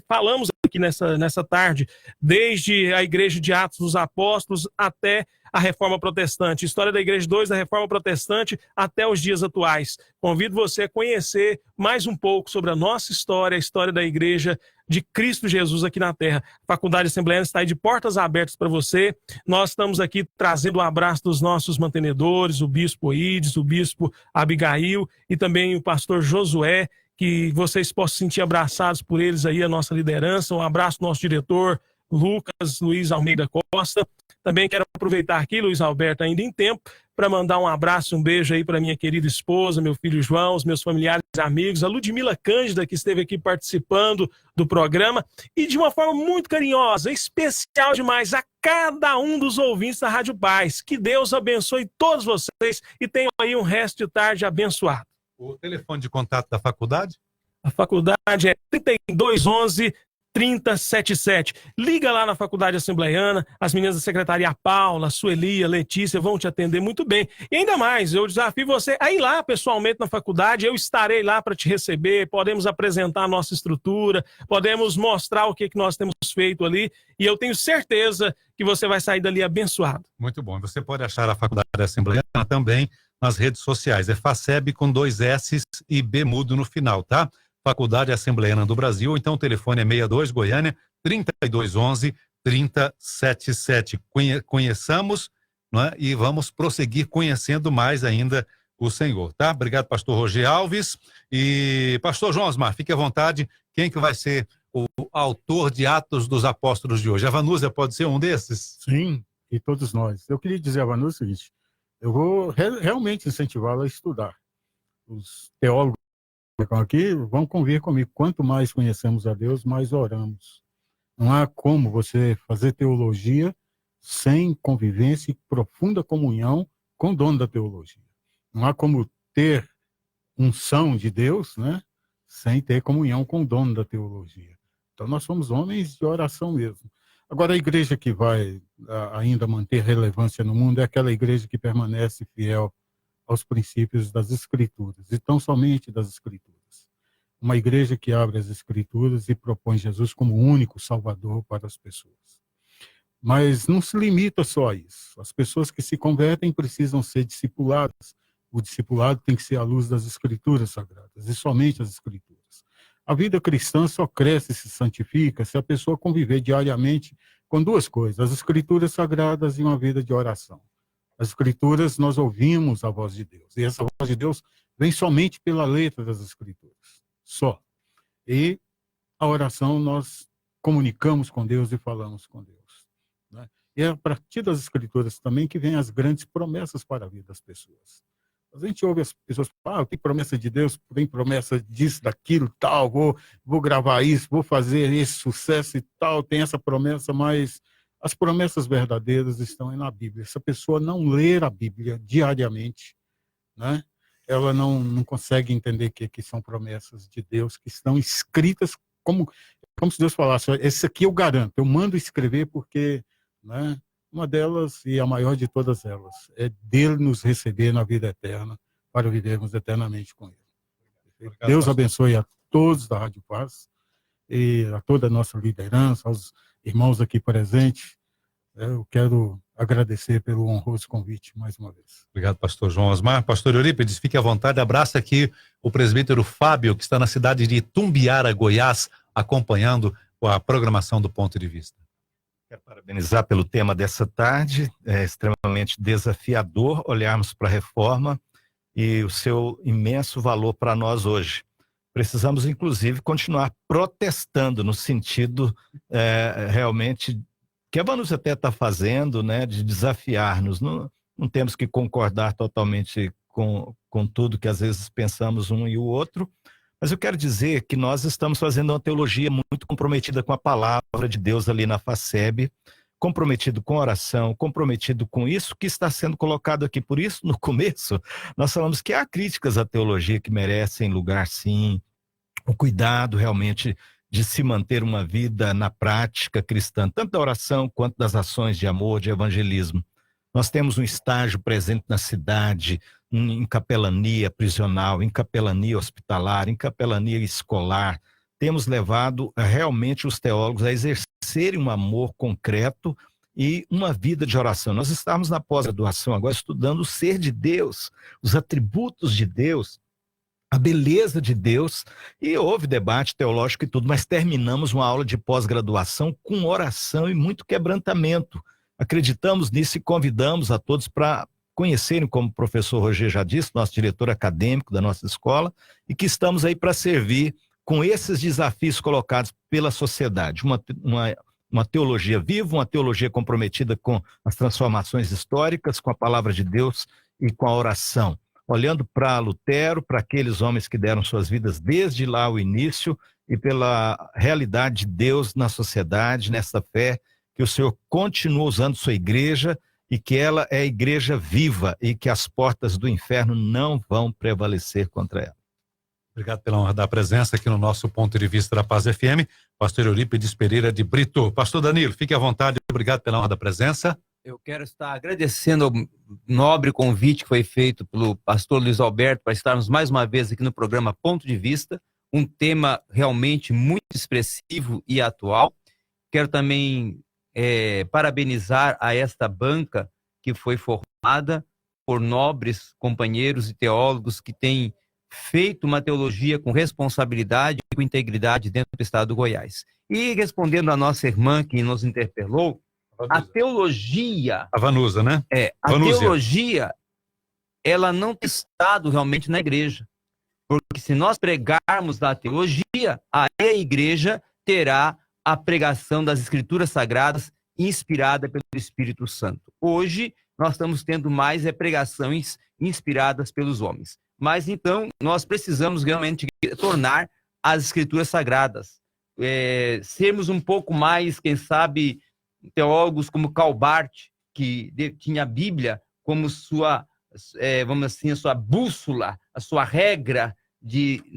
falamos aqui nessa tarde, desde a Igreja de Atos dos Apóstolos até a Reforma Protestante. História da Igreja 2, da Reforma Protestante até os dias atuais. Convido você a conhecer mais um pouco sobre a nossa história, a história da Igreja de Cristo Jesus aqui na Terra. A Faculdade Assembleana está aí de portas abertas para você. Nós estamos aqui trazendo um abraço dos nossos mantenedores, o Bispo Ides, o Bispo Abigail e também o Pastor Josué, que vocês possam se sentir abraçados por eles aí, a nossa liderança. Um abraço do nosso diretor, Lucas Luiz Almeida Costa. Também quero aproveitar aqui, Luiz Alberto, ainda em tempo, para mandar um abraço, um beijo aí para minha querida esposa, meu filho João, os meus familiares e amigos, a Ludmila Cândida, que esteve aqui participando do programa, e de uma forma muito carinhosa, especial demais, a cada um dos ouvintes da Rádio Paz. Que Deus abençoe todos vocês e tenham aí um resto de tarde abençoado. O telefone de contato da faculdade? A faculdade é 3211-3077. Liga lá na Faculdade Assembleiana, as meninas da secretaria Paula, Sueli, Letícia vão te atender muito bem. E ainda mais, eu desafio você a ir lá pessoalmente na faculdade, eu estarei lá para te receber, podemos apresentar a nossa estrutura, podemos mostrar o que nós temos feito ali, e eu tenho certeza que você vai sair dali abençoado. Muito bom. Você pode achar a Faculdade Assembleiana também nas redes sociais. É FACEB com 2 S e B mudo no final, tá? Faculdade Assembleiana do Brasil, então o telefone é 62 Goiânia 3211 3077. Conheçamos, não é? E vamos prosseguir conhecendo mais ainda o Senhor, tá? Obrigado, pastor Roger Alves. E pastor João Osmar, fique à vontade. Quem que vai ser o autor de Atos dos Apóstolos de hoje? A Vanúzia pode ser um desses? Sim, e todos nós. Eu queria dizer a Vanúzia o seguinte: eu vou realmente incentivá-la a estudar. Os teólogos que estão aqui vão convir comigo. Quanto mais conhecemos a Deus, mais oramos. Não há como você fazer teologia sem convivência e profunda comunhão com o dono da teologia. Não há como ter unção de Deus, né, sem ter comunhão com o dono da teologia. Então nós somos homens de oração mesmo. Agora, a igreja que vai ainda manter relevância no mundo é aquela igreja que permanece fiel aos princípios das Escrituras, e tão somente das Escrituras. Uma igreja que abre as Escrituras e propõe Jesus como o único Salvador para as pessoas. Mas não se limita só a isso. As pessoas que se convertem precisam ser discipuladas. O discipulado tem que ser à luz das Escrituras Sagradas, e somente as Escrituras. A vida cristã só cresce e se santifica se a pessoa conviver diariamente com duas coisas: as Escrituras Sagradas e uma vida de oração. As Escrituras, nós ouvimos a voz de Deus, e essa voz de Deus vem somente pela letra das Escrituras, só. E a oração, nós comunicamos com Deus e falamos com Deus, né? E é a partir das Escrituras também que vem as grandes promessas para a vida das pessoas. A gente ouve as pessoas falar, tem promessa de Deus, tem promessa disso, daquilo, tal, vou gravar isso, vou fazer esse sucesso e tal, tem essa promessa, mas as promessas verdadeiras estão na Bíblia. Se a pessoa não ler a Bíblia diariamente, né, ela não consegue entender que são promessas de Deus que estão escritas como se Deus falasse: esse aqui eu garanto, eu mando escrever porque, né, uma delas, e a maior de todas elas, é dele nos receber na vida eterna, para vivermos eternamente com ele. Obrigado, Deus abençoe a todos da Rádio Paz, e a toda a nossa liderança, aos irmãos aqui presentes. Eu quero agradecer pelo honroso convite mais uma vez. Obrigado, pastor João Osmar. Pastor Eurípides, fique à vontade. Abraça aqui o presbítero Fábio, que está na cidade de Itumbiara, Goiás, acompanhando a programação do Ponto de Vista. Quero parabenizar pelo tema dessa tarde. É extremamente desafiador olharmos para a reforma e o seu imenso valor para nós hoje. Precisamos, inclusive, continuar protestando no sentido realmente que a Vanúzia até está fazendo, né, de desafiar-nos. Não temos que concordar totalmente com tudo que às vezes pensamos um e o outro, mas eu quero dizer que nós estamos fazendo uma teologia muito comprometida com a palavra de Deus ali na FACEB, comprometido com oração, comprometido com isso que está sendo colocado aqui. Por isso, no começo, nós falamos que há críticas à teologia que merecem lugar, sim, o cuidado realmente de se manter uma vida na prática cristã, tanto da oração quanto das ações de amor, de evangelismo. Nós temos um estágio presente na cidade, em capelania prisional, em capelania hospitalar, em capelania escolar. Temos levado realmente os teólogos a exercerem um amor concreto e uma vida de oração. Nós estamos na pós-graduação agora estudando o ser de Deus, os atributos de Deus, a beleza de Deus, e houve debate teológico e tudo, mas terminamos uma aula de pós-graduação com oração e muito quebrantamento. Acreditamos nisso e convidamos a todos para conhecerem, como o professor Roger já disse, nosso diretor acadêmico da nossa escola, e que estamos aí para servir com esses desafios colocados pela sociedade. Uma teologia viva, uma teologia comprometida com as transformações históricas, com a palavra de Deus e com a oração. Olhando para Lutero, para aqueles homens que deram suas vidas desde lá o início, e pela realidade de Deus na sociedade, nessa fé, que o Senhor continua usando sua igreja e que ela é a igreja viva e que as portas do inferno não vão prevalecer contra ela. Obrigado pela honra da presença aqui no nosso Ponto de Vista da Paz FM, pastor Eurípides Pereira de Brito. Pastor Danilo, fique à vontade, obrigado pela honra da presença. Eu quero estar agradecendo ao nobre convite que foi feito pelo pastor Luiz Alberto para estarmos mais uma vez aqui no programa Ponto de Vista, um tema realmente muito expressivo e atual. Quero também parabenizar a esta banca que foi formada por nobres companheiros e teólogos que têm feito uma teologia com responsabilidade e com integridade dentro do estado do Goiás. E respondendo a nossa irmã que nos interpelou, a teologia... A Vanusa, né? A teologia, ela não tem estado realmente na igreja. Porque se nós pregarmos a teologia, aí a igreja terá a pregação das Escrituras Sagradas inspirada pelo Espírito Santo. Hoje, nós estamos tendo mais pregações inspiradas pelos homens. Mas, então, nós precisamos realmente tornar as Escrituras Sagradas. Sermos um pouco mais, quem sabe, teólogos como Karl Barth, que tinha a Bíblia como sua, vamos assim, a sua bússola, a sua regra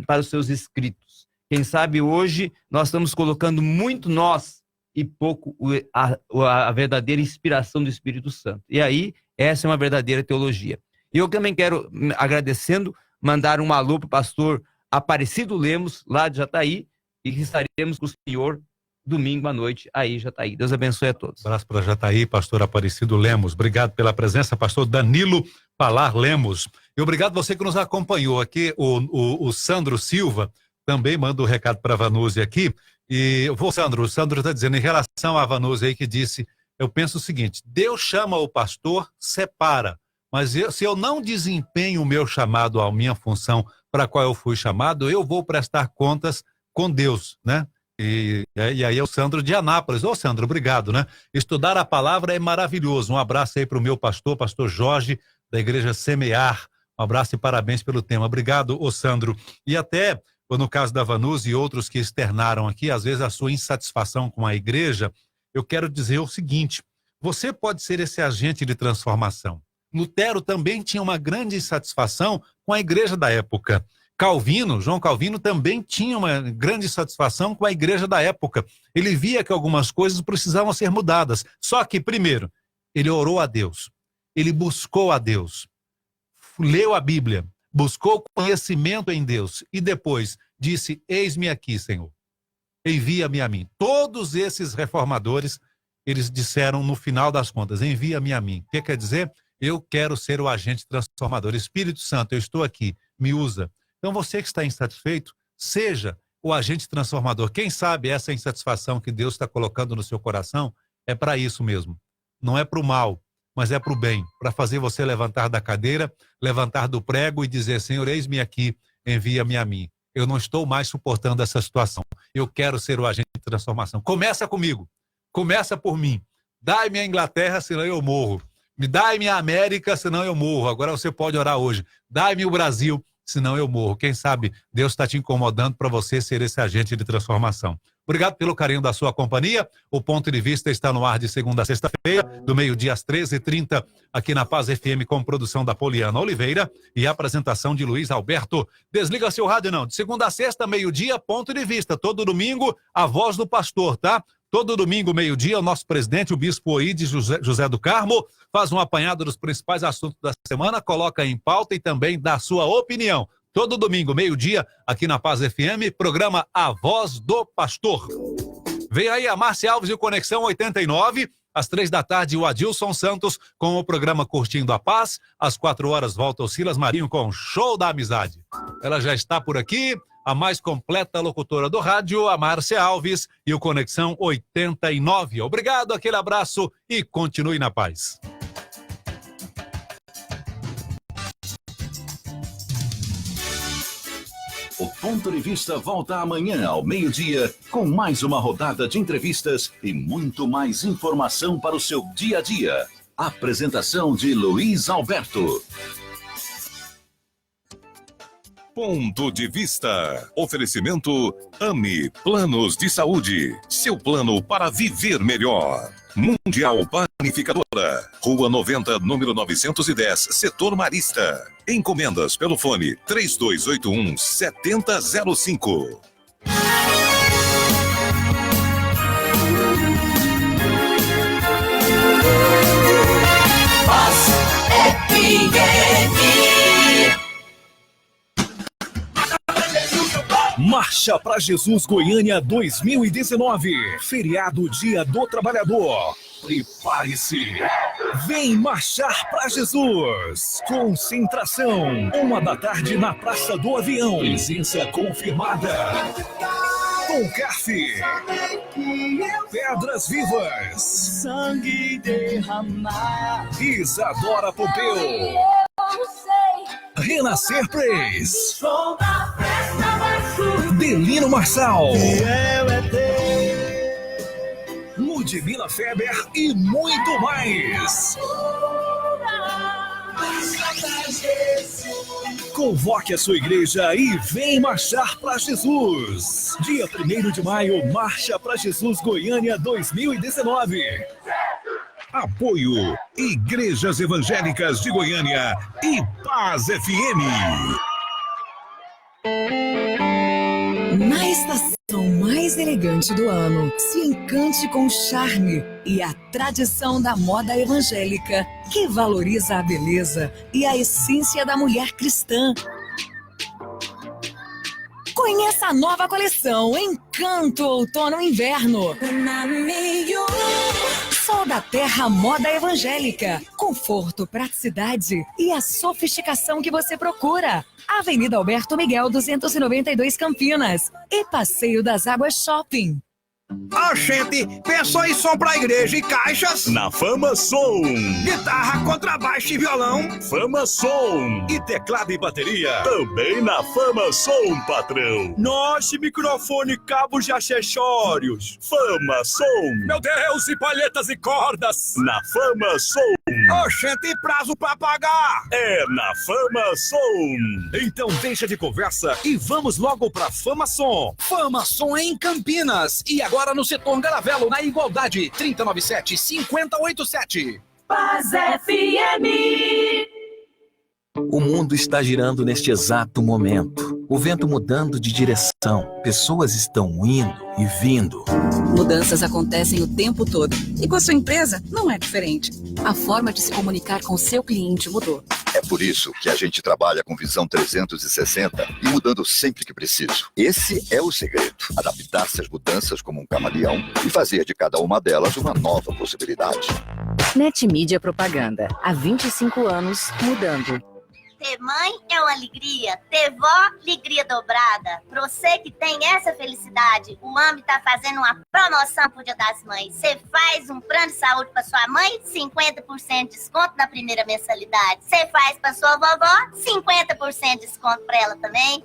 para os seus escritos. Quem sabe hoje nós estamos colocando muito nós e pouco a verdadeira inspiração do Espírito Santo. E aí, essa é uma verdadeira teologia. E eu também quero, agradecendo, mandar um alô para o pastor Aparecido Lemos, lá de Jataí, e que estaremos com o senhor domingo à noite aí, Jataí. Deus abençoe a todos. Abraço para Jataí, pastor Aparecido Lemos. Obrigado pela presença, pastor Danilo Palar Lemos. E obrigado você que nos acompanhou aqui. O Sandro Silva também manda um recado para a Vanusa aqui. E o Sandro está dizendo, em relação à Vanusa aí que disse, eu penso o seguinte, Deus chama o pastor, separa. Mas se eu não desempenho o meu chamado, a minha função para a qual eu fui chamado, eu vou prestar contas com Deus, né? E aí é o Sandro de Anápolis. Ô, Sandro, obrigado, né? Estudar a palavra é maravilhoso. Um abraço aí para o meu pastor Jorge, da Igreja Semear. Um abraço e parabéns pelo tema. Obrigado, ô Sandro. E até, no caso da Vanusa e outros que externaram aqui, às vezes a sua insatisfação com a igreja, eu quero dizer o seguinte, você pode ser esse agente de transformação. Lutero também tinha uma grande insatisfação com a igreja da época. João Calvino também tinha uma grande satisfação com a igreja da época. Ele via que algumas coisas precisavam ser mudadas. Só que, primeiro, ele orou a Deus. Ele buscou a Deus. Leu a Bíblia. Buscou conhecimento em Deus. E depois disse, eis-me aqui, Senhor. Envia-me a mim. Todos esses reformadores, eles disseram no final das contas, envia-me a mim. O que quer dizer? Eu quero ser o agente transformador. Espírito Santo, eu estou aqui. Me usa. Então, você que está insatisfeito, seja o agente transformador. Quem sabe essa insatisfação que Deus está colocando no seu coração é para isso mesmo. Não é para o mal, mas é para o bem. Para fazer você levantar da cadeira, levantar do prego e dizer, Senhor, eis-me aqui, envia-me a mim. Eu não estou mais suportando essa situação. Eu quero ser o agente de transformação. Começa comigo. Começa por mim. Dai-me a Inglaterra, senão eu morro. Me dai-me a América, senão eu morro. Agora você pode orar hoje. Dai-me o Brasil, senão eu morro. Quem sabe Deus está te incomodando para você ser esse agente de transformação. Obrigado pelo carinho da sua companhia. O Ponto de Vista está no ar de segunda a sexta-feira, do meio-dia às 13h30, aqui na Paz FM, com produção da Poliana Oliveira e apresentação de Luiz Alberto. Desliga seu rádio não. De segunda a sexta, meio-dia, Ponto de Vista. Todo domingo, a voz do pastor, tá? Todo domingo, meio-dia, o nosso presidente, o bispo Oíde José do Carmo, faz um apanhado dos principais assuntos da semana, coloca em pauta e também dá sua opinião. Todo domingo, meio-dia, aqui na Paz FM, programa A Voz do Pastor. Vem aí a Márcia Alves e o Conexão 89, às 15h, o Adilson Santos com o programa Curtindo a Paz. Às 16h, volta o Silas Marinho com o Show da Amizade. Ela já está por aqui, a mais completa locutora do rádio, a Márcia Alves e o Conexão 89. Obrigado, aquele abraço e continue na paz. O Ponto de Vista volta amanhã ao meio-dia com mais uma rodada de entrevistas e muito mais informação para o seu dia a dia. Apresentação de Luiz Alberto. Ponto de Vista. Oferecimento AMI Planos de Saúde. Seu plano para viver melhor. Mundial Panificadora. Rua 90, número 910, Setor Marista. Encomendas pelo fone 3281-7005. Paz FM. Marcha Marcha para Jesus Goiânia 2019. Feriado Dia do Trabalhador. Prepare-se. Vem marchar para Jesus. Concentração. 1h da tarde na Praça do Avião. Presença confirmada. Tom Carfe. Pedras Vivas. Sangue derramar. Isadora Pompeu. Renascer Praise. Delino Marçal. Ludmila Feber e muito mais. Convoque a sua igreja e vem marchar para Jesus. Dia 1º de maio, Marcha para Jesus Goiânia 2019. Apoio Igrejas Evangélicas de Goiânia e Paz FM. Na estação mais elegante do ano, se encante com o charme e a tradição da moda evangélica, que valoriza a beleza e a essência da mulher cristã. Conheça a nova coleção Encanto Outono e Inverno. Sol da Terra Moda Evangélica. Conforto, praticidade e a sofisticação que você procura. Avenida Alberto Miguel, 292 Campinas. E Passeio das Águas Shopping. A gente pensou em som pra igreja e caixas? Na Fama Som. Guitarra, contrabaixo e violão? Fama Som. E teclado e bateria? Também na Fama Som, patrão. Nossa, microfone, cabos e acessórios. Fama Som. Meu Deus, e palhetas e cordas? Na Fama Som. Oxente, prazo pra pagar? É na Fama Som. Então deixa de conversa e vamos logo pra Fama Som. Fama Som em Campinas. E agora no setor Garavelo, na Igualdade, 3097-5087. Paz FM. O mundo está girando neste exato momento. O vento mudando de direção. Pessoas estão indo e vindo. Mudanças acontecem o tempo todo. E com a sua empresa, não é diferente. A forma de se comunicar com o seu cliente mudou. É por isso que a gente trabalha com visão 360 e mudando sempre que preciso. Esse é o segredo. Adaptar-se às mudanças como um camaleão e fazer de cada uma delas uma nova possibilidade. Netmídia Propaganda. Há 25 anos, mudando. Ter mãe é uma alegria, ter vó, alegria dobrada. Pra você que tem essa felicidade, o AMB tá fazendo uma promoção pro Dia das Mães. Você faz um plano de saúde pra sua mãe, 50% de desconto na primeira mensalidade. Você faz pra sua vovó, 50% de desconto pra ela também.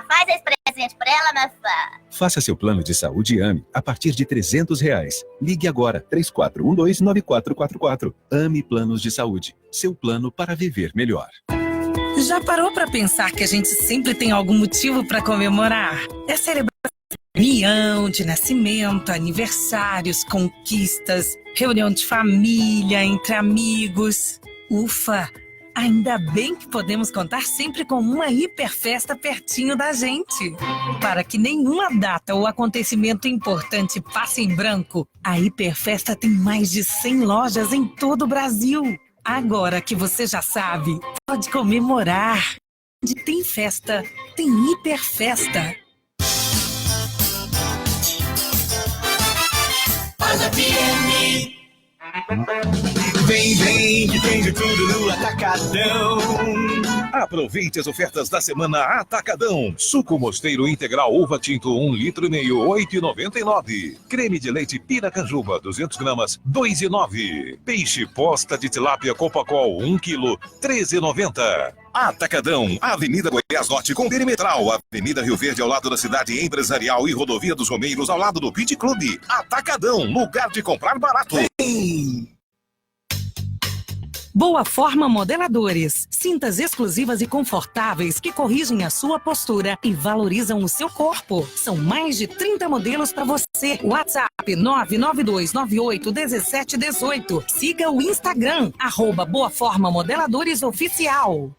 Faz esse presente pra ela, minha fã. Faça seu plano de saúde AME a partir de R$300. Ligue agora, 3412-9444. AME Planos de Saúde. Seu plano para viver melhor. Já parou para pensar que a gente sempre tem algum motivo para comemorar? É celebração de união, de nascimento, aniversários, conquistas, reunião de família, entre amigos. Ufa! Ainda bem que podemos contar sempre com uma hiperfesta pertinho da gente. Para que nenhuma data ou acontecimento importante passe em branco, a Hiperfesta tem mais de 100 lojas em todo o Brasil. Agora que você já sabe, pode comemorar. De tem festa, tem Hiperfesta. Paz FM. Vem, vem, que tem de tudo no Atacadão. Aproveite as ofertas da semana Atacadão. Suco Mosteiro Integral Uva Tinto 1,5 litros, R$ 8,99. Creme de leite Piracanjuba 200 gramas, R$ 2,09. Peixe posta de tilápia Copacol 1 quilo, R$ 13,90. Atacadão, Avenida Goiás Norte com Perimetral, Avenida Rio Verde ao lado da Cidade Empresarial e Rodovia dos Romeiros ao lado do Beach Club. Atacadão, lugar de comprar barato. Boa Forma Modeladores. Cintas exclusivas e confortáveis que corrigem a sua postura e valorizam o seu corpo. São mais de 30 modelos para você. WhatsApp 992981718. Siga o Instagram, @Boa Forma Modeladores Oficial.